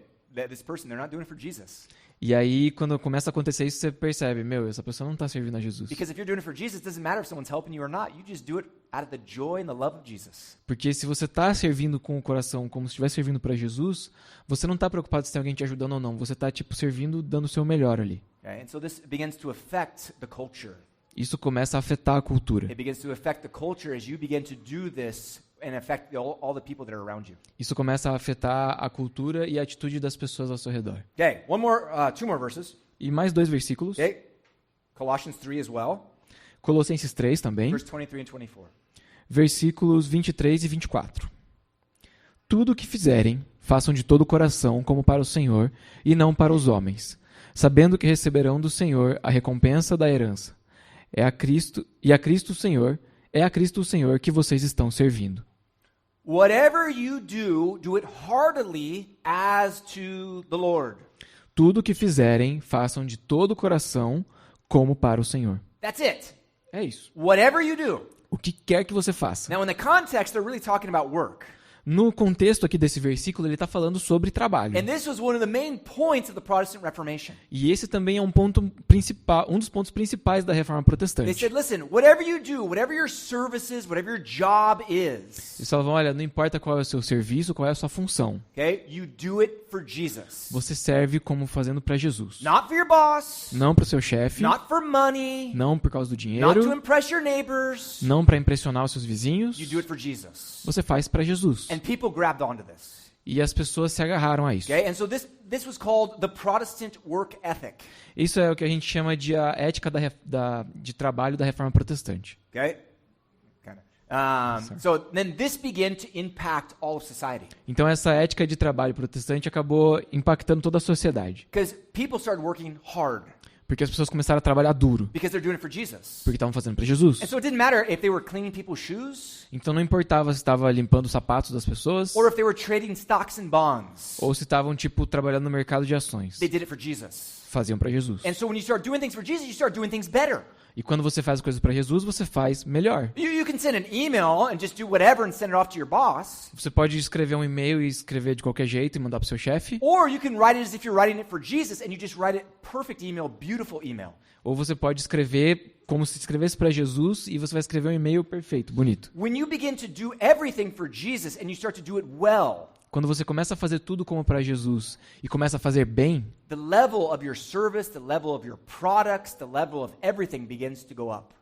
Speaker 1: this person, they're not doing it for Jesus.
Speaker 2: E aí, quando começa a acontecer isso, você percebe, meu, essa pessoa não está servindo a Jesus.
Speaker 1: Because if you're doing it for Jesus, it doesn't matter if someone's helping you or not. You just do it out of the joy and the love of Jesus.
Speaker 2: Porque se você está servindo com o coração como se estivesse servindo para Jesus, você não está preocupado se tem alguém te ajudando ou não. Você está, tipo, servindo, dando o seu melhor ali.
Speaker 1: Okay? And so this begins to affect the culture.
Speaker 2: Isso começa a afetar a cultura.
Speaker 1: It begins to affect the culture as you begin to do this and affect all the people that are around you.
Speaker 2: Isso começa a afetar a cultura e a atitude das pessoas ao seu redor.
Speaker 1: Okay, two more verses.
Speaker 2: E mais 2 versículos.
Speaker 1: Okay, Colossians 3 as well,
Speaker 2: Colossenses 3 também.
Speaker 1: verse 23 and 24.
Speaker 2: Versículos 23 e 24. Tudo o que fizerem, façam de todo o coração como para o Senhor e não para os homens, sabendo que receberão do Senhor a recompensa da herança. É a Cristo o Senhor que vocês estão servindo.
Speaker 1: Whatever you do it heartily as to the Lord.
Speaker 2: Tudo o que fizerem, façam de todo o coração como para o Senhor.
Speaker 1: That's it.
Speaker 2: É isso.
Speaker 1: Whatever you do.
Speaker 2: O que quer que você faça.
Speaker 1: Now, in the context, they're really talking about work.
Speaker 2: No contexto aqui desse versículo, ele está falando sobre trabalho.
Speaker 1: And this was one of the main points of the Protestant Reformation.
Speaker 2: E esse também é um ponto principal, um dos pontos principais da Reforma
Speaker 1: They
Speaker 2: Protestante.
Speaker 1: said, listen, whatever you do, whatever your services, whatever your job is,
Speaker 2: Eles falavam, olha, não importa qual é o seu serviço, qual é a sua função.
Speaker 1: okay, you do it for Jesus.
Speaker 2: Você serve como fazendo para Jesus.
Speaker 1: Not for your boss,
Speaker 2: Não para o seu chefe,
Speaker 1: not for money,
Speaker 2: não por causa do
Speaker 1: not to
Speaker 2: dinheiro,
Speaker 1: impress your neighbors.
Speaker 2: não para impressionar os seus vizinhos.
Speaker 1: You do it for Jesus.
Speaker 2: Você faz para Jesus.
Speaker 1: And people grabbed onto this.
Speaker 2: E as pessoas se agarraram a isso.
Speaker 1: Okay, and so this was called the Protestant work ethic.
Speaker 2: Isso é o que a gente chama de a ética de trabalho da Reforma Protestante.
Speaker 1: Okay, so then this began to impact all of society
Speaker 2: Então essa ética de trabalho protestante acabou impactando toda a sociedade.
Speaker 1: because people started working hard.
Speaker 2: Porque as pessoas começaram a trabalhar duro,
Speaker 1: because they're doing it for Jesus.
Speaker 2: porque estavam fazendo para Jesus.
Speaker 1: And so it didn't matter if they were cleaning people's shoes
Speaker 2: Então não importava se estava limpando os sapatos das pessoas
Speaker 1: or if they were trading stocks and bonds.
Speaker 2: ou se estavam tipo trabalhando no mercado de ações.
Speaker 1: They did it for Jesus.
Speaker 2: Faziam para Jesus.
Speaker 1: And so when you start doing things for Jesus, you start doing things better.
Speaker 2: E quando você faz coisas para Jesus, você faz melhor.
Speaker 1: You can send an email and just do whatever and send it off to your boss.
Speaker 2: Você pode escrever um e-mail e escrever de qualquer jeito e mandar pro seu chefe.
Speaker 1: Or you can write it as if you're writing it for Jesus and you just write it perfect email, beautiful email.
Speaker 2: Ou você pode escrever como se escrevesse para Jesus e você vai escrever um e-mail perfeito, bonito.
Speaker 1: When you begin to do everything for Jesus and you start to do it well,
Speaker 2: Quando você começa a fazer tudo como para Jesus e começa a fazer bem,
Speaker 1: the level of your service, the level of your products, the level of everything begins to go up.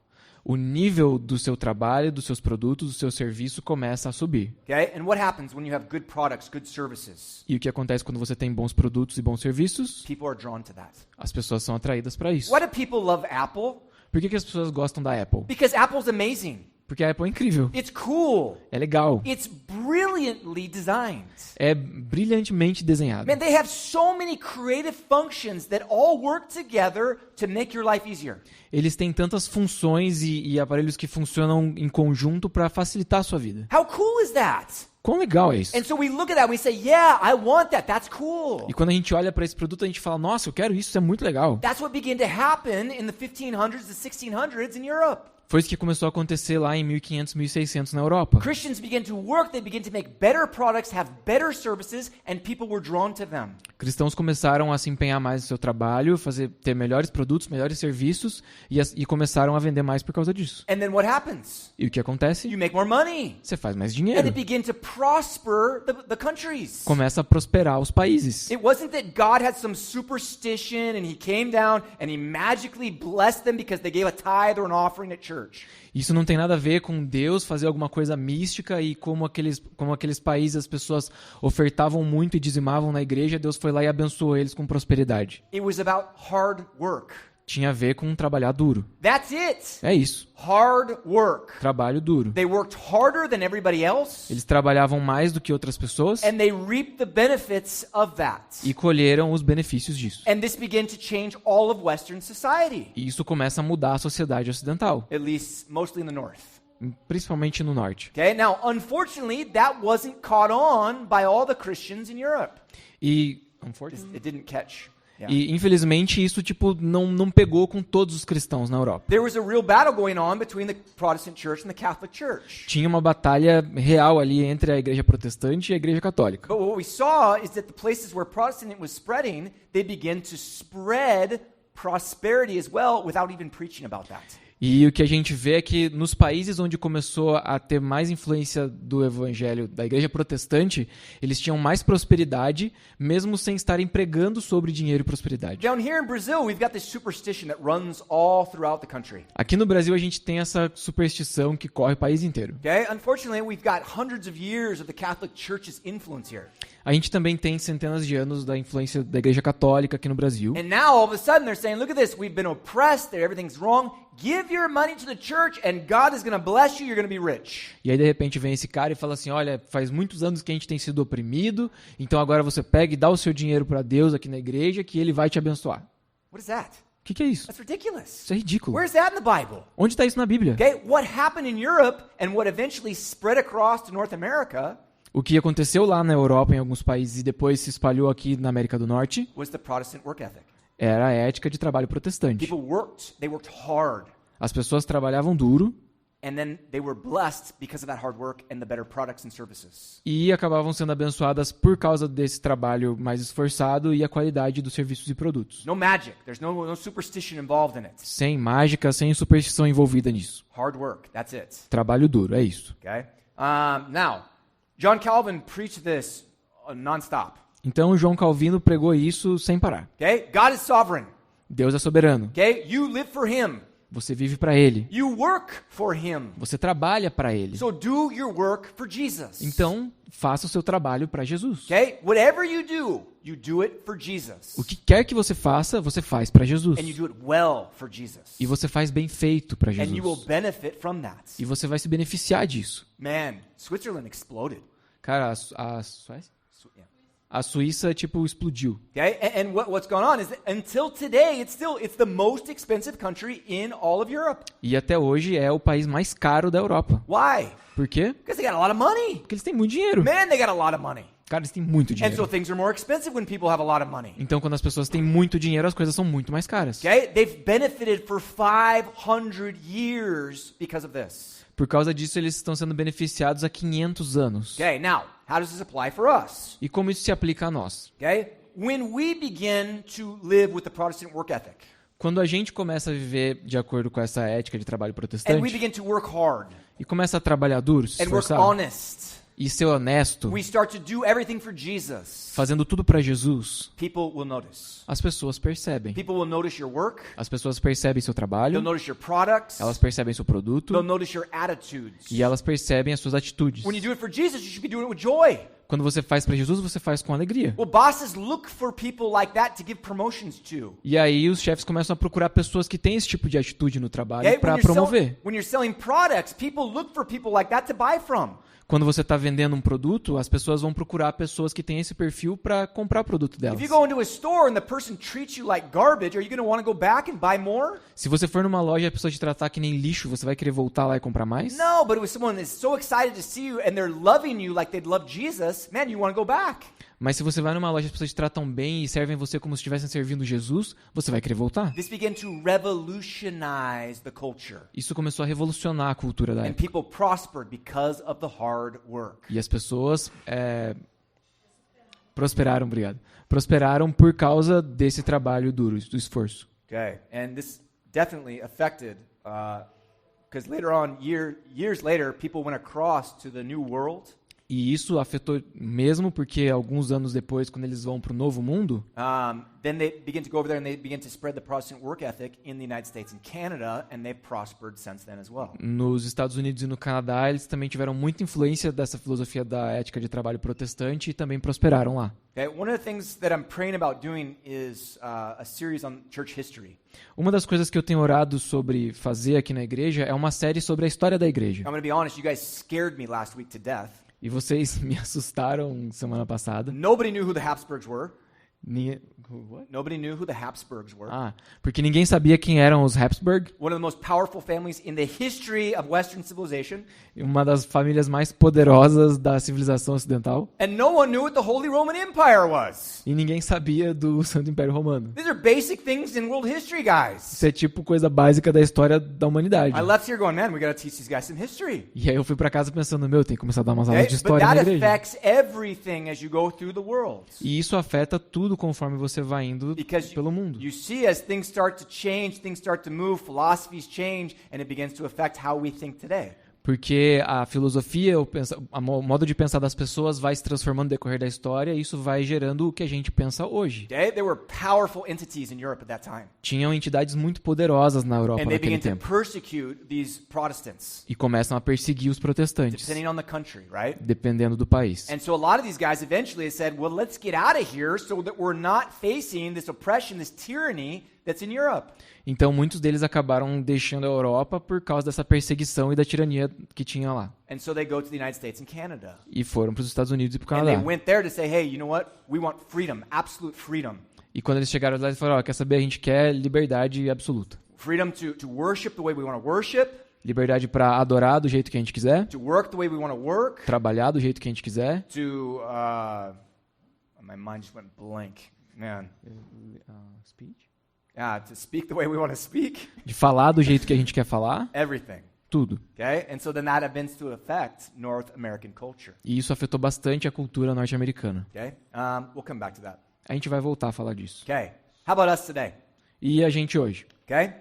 Speaker 2: o nível do seu trabalho, dos seus produtos, do seu serviço começa a subir.
Speaker 1: Okay? And what happens when you have good products, good services?
Speaker 2: E o que acontece quando você tem bons produtos e bons serviços?
Speaker 1: People are drawn to that.
Speaker 2: As pessoas são atraídas para isso.
Speaker 1: Why do people love Apple?
Speaker 2: Por que as pessoas gostam da Apple?
Speaker 1: Because Apple's amazing.
Speaker 2: Porque a Apple é incrível,
Speaker 1: It's cool.
Speaker 2: é legal,
Speaker 1: It's brilliantly designed.
Speaker 2: é brilhantemente desenhado.
Speaker 1: Man, they have so many creative functions that all work together to make your life easier.
Speaker 2: Eles têm tantas funções e aparelhos que funcionam em conjunto para facilitar a sua vida.
Speaker 1: How cool is that?
Speaker 2: Quão legal é isso?
Speaker 1: And so we look at that and we say, yeah, I want that. That's cool.
Speaker 2: E quando a gente olha para esse produto, a gente fala, nossa, eu quero isso é muito legal.
Speaker 1: That's what began to happen in the 1500s, the 1600s in Europe.
Speaker 2: Foi isso que começou a acontecer lá em 1500, 1600 na Europa.
Speaker 1: Christians began to work, they began to make better products, have better services, and people were drawn to them.
Speaker 2: Cristãos começaram a se empenhar mais no seu trabalho, ter melhores produtos, melhores serviços e começaram a vender mais por causa disso.
Speaker 1: And then what happens?
Speaker 2: E o que acontece?
Speaker 1: You make more money.
Speaker 2: Você faz mais
Speaker 1: And
Speaker 2: dinheiro.
Speaker 1: it began to prosper the countries.
Speaker 2: Começa a prosperar os países.
Speaker 1: It wasn't that God had some superstition and he came down and he magically blessed them because they gave a tithe or an offering at church.
Speaker 2: Isso não tem nada a ver com Deus fazer alguma coisa mística e como aqueles países as pessoas ofertavam muito e dizimavam na igreja, Deus foi lá e abençoou eles com prosperidade.
Speaker 1: It was about hard work.
Speaker 2: Tinha a ver com trabalhar duro.
Speaker 1: That's it.
Speaker 2: É isso.
Speaker 1: Hard work.
Speaker 2: Trabalho duro.
Speaker 1: They worked harder than everybody else.
Speaker 2: Eles trabalhavam mais do que outras pessoas
Speaker 1: And they reaped the benefits of that.
Speaker 2: e colheram os benefícios disso.
Speaker 1: And this began to change all of Western society,
Speaker 2: E isso começa a mudar a sociedade ocidental,
Speaker 1: at least mostly in the North.
Speaker 2: principalmente no norte.
Speaker 1: Okay, now unfortunately, that wasn't caught on by all the Christians in Europe.
Speaker 2: E,
Speaker 1: It didn't catch. Yeah.
Speaker 2: e infelizmente isso não pegou com todos os cristãos na Europa.
Speaker 1: There was a real battle going on between the Protestant Church and the Catholic Church.
Speaker 2: Tinha uma batalha real ali entre a igreja protestante e a igreja católica.
Speaker 1: But what we saw is that the places where Protestantism was spreading, they began to spread prosperity as well without even preaching about that.
Speaker 2: E o que a gente vê é que nos países onde começou a ter mais influência do evangelho da igreja protestante, eles tinham mais prosperidade, mesmo sem estarem pregando sobre dinheiro e prosperidade.
Speaker 1: Down here in Brazil, we've got this superstition that runs all throughout the country.
Speaker 2: Aqui no Brasil a gente tem essa superstição que corre o país inteiro.
Speaker 1: Okay? Unfortunately, we've got hundreds of years of the Catholic Church's influence here.
Speaker 2: A gente também tem centenas de anos da influência da igreja católica aqui no Brasil.
Speaker 1: And now all of a sudden they're saying, look at this, we've been oppressed, that everything's wrong. Give your money to the church and God is going to bless you, you're going to be rich.
Speaker 2: E aí de repente vem esse cara e fala assim, olha, faz muitos anos que a gente tem sido oprimido, então agora você pega e dá o seu dinheiro para Deus aqui na igreja que ele vai te abençoar.
Speaker 1: What is that?
Speaker 2: O que é isso?
Speaker 1: That's ridiculous.
Speaker 2: Isso é ridículo.
Speaker 1: Where's that in the Bible?
Speaker 2: Onde está isso na Bíblia?
Speaker 1: Okay, what happened in Europe and what eventually spread across to North America
Speaker 2: O que aconteceu lá na Europa, em alguns países, e depois se espalhou aqui na América do Norte,
Speaker 1: was the Protestant work ethic.
Speaker 2: era a ética de trabalho protestante.
Speaker 1: People they worked hard,
Speaker 2: As pessoas trabalhavam duro
Speaker 1: and then they were blessed because of that hard work and the better products and services.
Speaker 2: e acabavam sendo abençoadas por causa desse trabalho mais esforçado e a qualidade dos serviços e produtos.
Speaker 1: No magic, there's no superstition involved in it.
Speaker 2: Sem mágica, sem superstição envolvida nisso.
Speaker 1: Hard work, that's it.
Speaker 2: Trabalho duro, é isso.
Speaker 1: Okay? Now, John Calvin preached this nonstop.
Speaker 2: Então, João Calvino pregou isso sem parar.
Speaker 1: Okay? God is sovereign.
Speaker 2: Deus é soberano.
Speaker 1: Okay? You live for him.
Speaker 2: Você vive para Ele.
Speaker 1: You work for him.
Speaker 2: Você trabalha para Ele.
Speaker 1: So do your work for Jesus.
Speaker 2: Então, faça o seu trabalho para Jesus.
Speaker 1: Okay? Whatever you do it for Jesus.
Speaker 2: O que quer que você faça, você faz para Jesus.
Speaker 1: And you do it well for Jesus.
Speaker 2: E você faz bem feito para
Speaker 1: And you will
Speaker 2: Jesus.
Speaker 1: benefit from that.
Speaker 2: E você vai se beneficiar disso.
Speaker 1: Man, Switzerland exploded.
Speaker 2: Cara, a Suécia?
Speaker 1: Yeah.
Speaker 2: A Suíça, tipo, explodiu.
Speaker 1: Okay? And what's going on is that until today, it's the most expensive country in all of Europe.
Speaker 2: E até hoje é o país mais caro da Europa.
Speaker 1: Why?
Speaker 2: Por quê?
Speaker 1: Because they got a lot of money.
Speaker 2: Porque eles têm muito dinheiro.
Speaker 1: Man, they got a lot of money.
Speaker 2: Cara, eles têm muito
Speaker 1: And so
Speaker 2: dinheiro.
Speaker 1: things are more expensive when people have a lot of money.
Speaker 2: Então, quando as pessoas têm muito dinheiro, as coisas são muito mais caras.
Speaker 1: Okay? They've benefited for 500 years because of this.
Speaker 2: Por causa disso, eles estão sendo beneficiados há 500 anos.
Speaker 1: Okay, now, how does this apply for us?
Speaker 2: E como isso se aplica a nós?
Speaker 1: Okay? When we begin to live with the Protestant work ethic,
Speaker 2: Quando a gente começa a viver de acordo com essa ética de trabalho
Speaker 1: and we
Speaker 2: protestante
Speaker 1: begin to work hard,
Speaker 2: e começa a trabalhar duro, se
Speaker 1: and work
Speaker 2: esforçar
Speaker 1: honest,
Speaker 2: e ser honesto,
Speaker 1: we start to do everything for Jesus,
Speaker 2: fazendo tudo para Jesus,
Speaker 1: people will notice.
Speaker 2: as pessoas percebem.
Speaker 1: People will notice your work,
Speaker 2: As pessoas percebem seu
Speaker 1: they'll
Speaker 2: trabalho,
Speaker 1: notice your products,
Speaker 2: elas percebem seu produto
Speaker 1: they'll notice your attitudes.
Speaker 2: e elas percebem as suas atitudes.
Speaker 1: When you do it for Jesus, you should be doing it with joy.
Speaker 2: Quando você faz para Jesus, você faz com alegria.
Speaker 1: Well, bosses look for people like that to give promotions to.
Speaker 2: E aí os chefes começam a procurar pessoas que têm esse tipo de atitude no trabalho
Speaker 1: Okay?
Speaker 2: para promover.
Speaker 1: When you're selling products, people look for people like that to buy from.
Speaker 2: Quando você está vendendo um produto, as pessoas vão procurar pessoas que têm esse perfil para comprar o produto delas.
Speaker 1: If you go into a store and the person treats you like garbage, are you going to want to go back and buy more?
Speaker 2: Se você for numa loja e a pessoa te tratar que nem lixo, você vai querer voltar lá e comprar mais?
Speaker 1: No, but if someone is so excited to see you and they're loving you like they'd love Jesus, man, you want to go back.
Speaker 2: Mas se você vai numa loja e as pessoas te tratam bem e servem você como se estivessem servindo Jesus, você vai querer voltar.
Speaker 1: This began to revolutionize the culture.
Speaker 2: Isso começou a revolucionar a cultura da
Speaker 1: And
Speaker 2: época.
Speaker 1: people prospered because of the hard work.
Speaker 2: E as pessoas prosperaram, obrigado. Prosperaram por causa desse trabalho duro, do esforço.
Speaker 1: Okay, and this definitely affected, because later on, years later, people went across to the New World.
Speaker 2: E isso afetou mesmo porque alguns anos depois, quando eles vão para o Novo Mundo,
Speaker 1: Then they begin to go over there and they begin to spread the Protestant work ethic in the United States and Canada, and they've prospered since then as well.
Speaker 2: nos Estados Unidos e no Canadá, eles também tiveram muita influência dessa filosofia da ética de trabalho protestante e também prosperaram lá.
Speaker 1: Okay, one of the things that I'm praying about doing is a series on church history.
Speaker 2: Uma das coisas que eu tenho orado sobre fazer aqui na igreja é uma série sobre a história da igreja.
Speaker 1: I'm going to be honest, you guys scared me last week to death.
Speaker 2: E vocês me assustaram semana passada.
Speaker 1: Nobody knew who the Habsburgs were.
Speaker 2: What?
Speaker 1: Nobody knew who the Habsburgs were.
Speaker 2: Porque ninguém sabia quem eram os Habsburg,
Speaker 1: One of the most powerful families in the history of Western civilization.
Speaker 2: uma das famílias mais poderosas da civilização ocidental.
Speaker 1: And no one knew what the Holy Roman Empire was.
Speaker 2: E ninguém sabia do Santo Império Romano.
Speaker 1: These are basic things in world history, guys.
Speaker 2: Isso é tipo coisa básica da história da humanidade.
Speaker 1: I left here going, man, we got to teach these guys some history.
Speaker 2: E aí eu fui pra casa pensando, tem que começar a dar umas aulas
Speaker 1: Okay?
Speaker 2: de
Speaker 1: But
Speaker 2: história na
Speaker 1: that
Speaker 2: igreja.
Speaker 1: affects everything as you go through the world.
Speaker 2: E isso afeta tudo conforme você vai indo
Speaker 1: Because
Speaker 2: pelo mundo.
Speaker 1: you see, as things start to change, things start to move, philosophies change, and it begins to affect how we think today.
Speaker 2: Porque a filosofia, o modo de pensar das pessoas vai se transformando no decorrer da história e isso vai gerando o que a gente pensa hoje.
Speaker 1: Okay? There were powerful entities in Europe at that time.
Speaker 2: Tinham entidades muito poderosas na Europa
Speaker 1: And they
Speaker 2: naquele
Speaker 1: began to
Speaker 2: tempo.
Speaker 1: persecute these Protestants,
Speaker 2: E começam a perseguir os protestantes,
Speaker 1: depending on the country, right?
Speaker 2: dependendo do país.
Speaker 1: And so a lot of these guys eventually said, well, let's get out of here so that we're not facing this oppression, this tyranny that's in Europe.
Speaker 2: Então muitos deles acabaram deixando a Europa por causa dessa perseguição e da tirania que tinha lá.
Speaker 1: And so they go to the United States and Canada.
Speaker 2: E foram para os Estados Unidos e para o
Speaker 1: And they
Speaker 2: Canadá.
Speaker 1: went there to say, hey, you know what? We want freedom, absolute freedom.
Speaker 2: E quando eles chegaram lá, eles falaram, quer saber, a gente quer liberdade absoluta.
Speaker 1: Freedom to worship the way we want to worship,
Speaker 2: Liberdade para adorar do jeito que a gente quiser,
Speaker 1: to work the way we want to work,
Speaker 2: trabalhar do jeito que a gente quiser.
Speaker 1: to, my mind just went blank, man. To speak the way we want to speak,
Speaker 2: De falar do jeito que a gente quer falar,
Speaker 1: everything.
Speaker 2: tudo.
Speaker 1: Okay? And so then that begins to affect North American culture.
Speaker 2: E isso afetou bastante a cultura norte-americana.
Speaker 1: Okay? We'll come back to that.
Speaker 2: A gente vai voltar a falar disso.
Speaker 1: Okay. How about us today?
Speaker 2: E a gente hoje?
Speaker 1: Okay?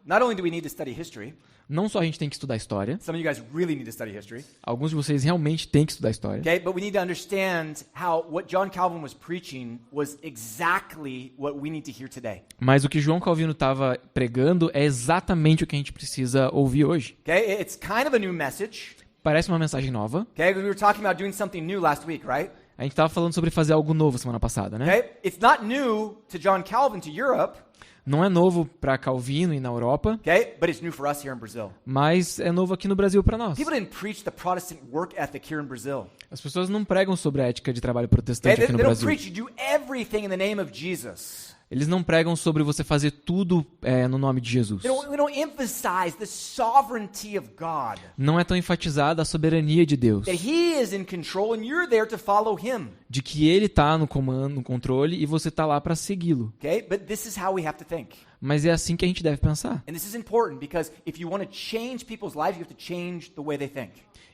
Speaker 1: Not only do we need to study history,
Speaker 2: Não só a gente tem que estudar história,
Speaker 1: some of you guys really need to study history.
Speaker 2: alguns de vocês realmente têm que estudar história,
Speaker 1: Okay, but we need to understand how what John Calvin was preaching was exactly what we need to hear today.
Speaker 2: mas o que João Calvino estava pregando é exatamente o que a gente precisa ouvir hoje.
Speaker 1: Okay, it's kind of a new message.
Speaker 2: Parece uma mensagem nova.
Speaker 1: Okay, we were talking about doing something new last week, right?
Speaker 2: A gente estava falando sobre fazer algo novo semana passada, né?
Speaker 1: Okay, it's not new to John Calvin to Europe.
Speaker 2: Não é novo para Calvino e na Europa,
Speaker 1: Okay? But it's new for us here in Brazil.
Speaker 2: mas é novo aqui no Brasil para nós.
Speaker 1: People didn't preach the Protestant work ethic here in Brazil.
Speaker 2: As pessoas não pregam sobre a ética de trabalho
Speaker 1: Okay?
Speaker 2: protestante
Speaker 1: They
Speaker 2: aqui no
Speaker 1: don't
Speaker 2: Brasil.
Speaker 1: preach you do everything in the name of Jesus.
Speaker 2: Eles não pregam sobre você fazer tudo no nome de Jesus.
Speaker 1: They don't emphasize the sovereignty of God.
Speaker 2: Não é tão enfatizada a soberania de Deus,
Speaker 1: That He is in control and you're there to follow Him.
Speaker 2: de que Ele está no comando, no controle e você está lá para segui-lo.
Speaker 1: Okay? But this is how we have to think.
Speaker 2: Mas é assim que a gente deve pensar.
Speaker 1: And this is important because if you want to change people's lives, you have to change the way they think.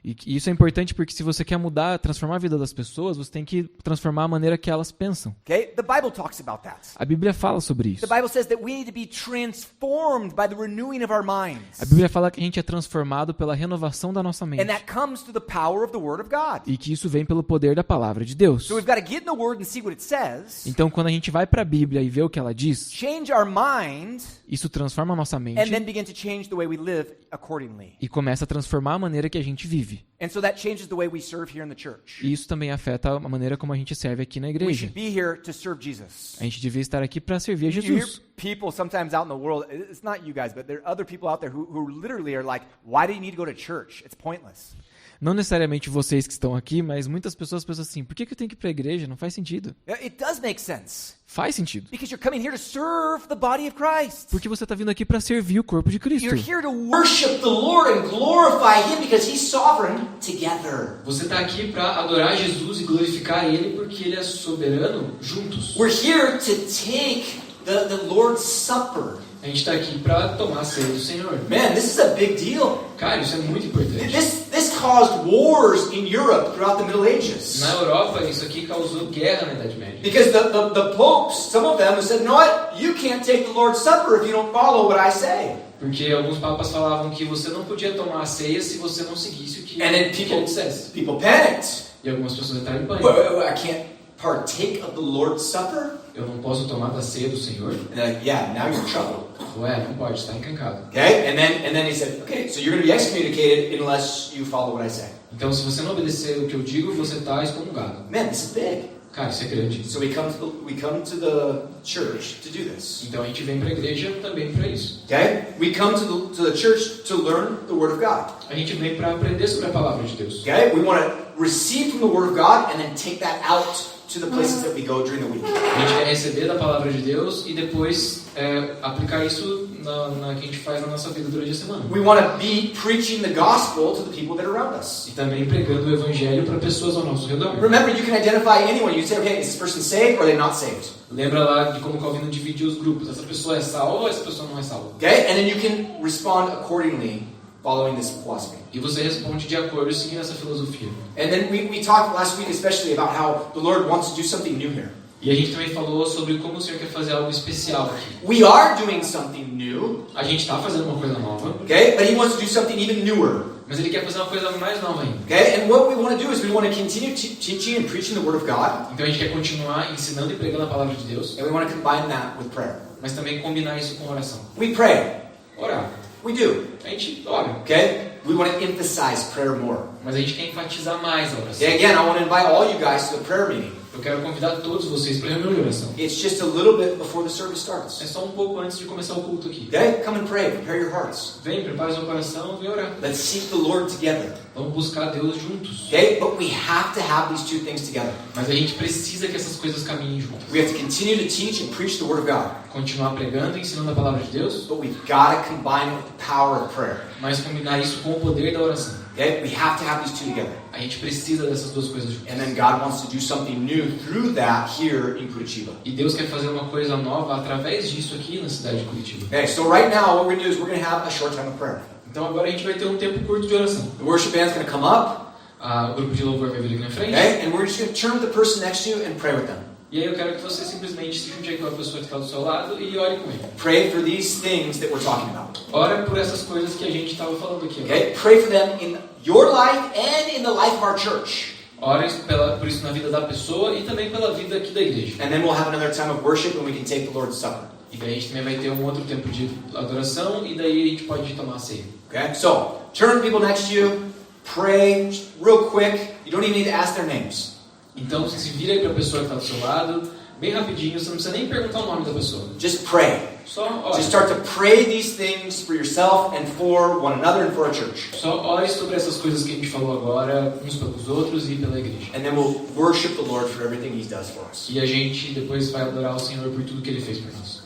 Speaker 2: E isso é importante porque se você quer mudar, transformar a vida das pessoas, você tem que transformar a maneira que elas pensam.
Speaker 1: Okay? The Bible talks about that.
Speaker 2: A Bíblia fala sobre isso.
Speaker 1: The Bible says that we need to be transformed by the renewing of our minds.
Speaker 2: A Bíblia fala que a gente é transformado pela renovação da nossa
Speaker 1: And
Speaker 2: mente.
Speaker 1: that comes through the power of the Word of God.
Speaker 2: E que isso vem pelo poder da palavra de Deus.
Speaker 1: So we've got to get in the Word and see what it says,
Speaker 2: Então, quando a gente vai para a Bíblia e vê o que ela diz,
Speaker 1: change our mind,
Speaker 2: isso transforma a nossa
Speaker 1: and
Speaker 2: mente
Speaker 1: then begin to change the way we live accordingly.
Speaker 2: e começa a transformar a maneira que a gente vive.
Speaker 1: And so that changes the way we serve here in the church.
Speaker 2: E isso também afeta a maneira como a gente serve aqui na
Speaker 1: We
Speaker 2: igreja.
Speaker 1: should be here to serve Jesus.
Speaker 2: A gente devia estar aqui para servir a
Speaker 1: You hear
Speaker 2: Jesus.
Speaker 1: people sometimes out in the world, it's not you guys, but there are other people out there who literally are like, why do you need to go to church? It's pointless.
Speaker 2: Não necessariamente vocês que estão aqui, mas muitas pessoas pensam assim, por que eu tenho que ir para a igreja? Não faz sentido.
Speaker 1: It does make sense
Speaker 2: Faz sentido.
Speaker 1: because you're coming here to serve the body of Christ.
Speaker 2: Porque você está vindo aqui para servir o corpo de Cristo.
Speaker 1: You're here to worship the Lord and glorify Him because He's sovereign together.
Speaker 2: Você está aqui para adorar Jesus e glorificar Ele porque Ele é soberano juntos.
Speaker 1: We're here to take the Lord's Supper.
Speaker 2: A gente está aqui para tomar a ceia do Senhor.
Speaker 1: Man, this is a big deal.
Speaker 2: Cara, isso é muito importante.
Speaker 1: This caused wars in Europe throughout the Middle Ages.
Speaker 2: Na Europa, isso aqui causou guerra na Idade Média.
Speaker 1: Because the popes, some of them, said, you know what? You can't take the Lord's Supper if you don't follow what I say.
Speaker 2: Porque alguns papas falavam que você não podia tomar a ceia se você não seguisse o que
Speaker 1: And then
Speaker 2: ele dissesse.
Speaker 1: people panicked.
Speaker 2: E algumas pessoas entraram em pânico.
Speaker 1: I can't partake of the Lord's Supper?
Speaker 2: Eu não posso tomar da ceia do Senhor?
Speaker 1: And they're like, yeah, now you're in trouble.
Speaker 2: Ué, não pode, está encrencado.
Speaker 1: Okay? And then he said, okay, so you're going to be excommunicated unless you follow what I say.
Speaker 2: Então, se você não obedecer o que eu digo, você está excomungado.
Speaker 1: Man, this is big.
Speaker 2: Cara, isso é grande.
Speaker 1: So we come to the church to do this.
Speaker 2: Então a gente vem para a igreja também para isso.
Speaker 1: Okay? We come to the church to learn the Word of God.
Speaker 2: A gente vem para aprender sobre a palavra de Deus.
Speaker 1: Okay? We want to receive from the Word of God and then take that out to the places that we go during the week.
Speaker 2: A gente quer receber da palavra de Deus e depois aplicar isso na que a gente faz na nossa vida durante a semana.
Speaker 1: We want to be preaching the gospel to the people that are around us.
Speaker 2: E também pregando o evangelho para pessoas ao nosso redor.
Speaker 1: Remember, you can identify anyone. You say, okay, is this person saved or are they not saved?
Speaker 2: Lembra lá de como Calvino dividiu os grupos. Essa pessoa é salva ou essa pessoa não é salva?
Speaker 1: Okay? And then you can respond accordingly following this philosophy.
Speaker 2: E você responde de acordo seguindo essa filosofia.
Speaker 1: And then we talked last week especially about how the Lord wants to do something new here.
Speaker 2: E a gente também falou sobre como o Senhor quer fazer algo especial aqui.
Speaker 1: We are doing something new,
Speaker 2: A gente está fazendo uma coisa nova,
Speaker 1: okay? But He wants to do something even newer.
Speaker 2: mas Ele quer fazer uma coisa mais nova ainda.
Speaker 1: Okay? And what we want to do is we want to continue teaching and preaching the Word of God,
Speaker 2: Então a gente quer continuar ensinando e pregando a palavra de Deus,
Speaker 1: and we want to combine that with prayer.
Speaker 2: mas também combinar isso com oração.
Speaker 1: We pray.
Speaker 2: Orar.
Speaker 1: We do.
Speaker 2: A gente ora,
Speaker 1: Okay? We want to emphasize prayer more.
Speaker 2: mas a gente quer enfatizar mais a oração.
Speaker 1: Okay, again, I want to invite all you guys to the prayer meeting.
Speaker 2: Eu quero convidar todos vocês para a reunião de oração.
Speaker 1: It's just a little bit before the service
Speaker 2: É
Speaker 1: starts.
Speaker 2: só um pouco antes de começar o culto aqui.
Speaker 1: Okay? Come and pray. Prepare your hearts.
Speaker 2: Vem, prepare seu coração, vem orar.
Speaker 1: Let's seek the Lord together.
Speaker 2: Vamos buscar Deus juntos.
Speaker 1: Okay? But we have to have these two things together.
Speaker 2: Mas a gente precisa que essas coisas caminhem juntas.
Speaker 1: We have to continue to teach and preach the Word of God.
Speaker 2: Continuar pregando e ensinando a palavra de Deus,
Speaker 1: But we've got to combine it with the power of prayer.
Speaker 2: mas combinar isso com o poder da oração.
Speaker 1: Okay? We have to have these two together.
Speaker 2: A gente precisa dessas duas coisas juntas.
Speaker 1: And then God wants to do something new through that here in Curitiba.
Speaker 2: E Deus quer fazer uma coisa nova através disso aqui na cidade de Curitiba.
Speaker 1: Okay, so right now what we're going to do is we're going to have a short time of prayer.
Speaker 2: Então agora a gente vai ter um tempo curto de oração.
Speaker 1: The worship band's going to come up,
Speaker 2: O grupo de louvor vai vir aqui na frente.
Speaker 1: okay? And we're just going to turn to the person next to you and pray with them.
Speaker 2: E aí eu quero que você simplesmente se junte com a pessoa que está do seu lado e ore com ele.
Speaker 1: Pray for these things that we're talking about.
Speaker 2: Ora por essas coisas que a gente estava falando aqui.
Speaker 1: Okay? Pray for them in your life and in the life of our church.
Speaker 2: Ore por isso na vida da pessoa e também pela vida aqui da igreja.
Speaker 1: And then we'll have another time of worship and we can take the Lord's Supper.
Speaker 2: E daí a gente também vai ter um outro tempo de adoração e daí a gente pode tomar a ceia.
Speaker 1: Okay? So, turn to people next to you, pray real quick. You don't even need to ask their names.
Speaker 2: Então você se vira aí para a pessoa que está do seu lado, bem rapidinho, você não precisa nem perguntar o nome da pessoa.
Speaker 1: Just pray.
Speaker 2: Só
Speaker 1: To
Speaker 2: ore.
Speaker 1: start to pray these things for yourself and for one another and for our church.
Speaker 2: Só ore sobre essas coisas que a gente falou agora, uns pelos outros e pela igreja.
Speaker 1: And then we'll worship the Lord for everything He does for us.
Speaker 2: E a gente depois vai adorar o Senhor por tudo que Ele fez por nós.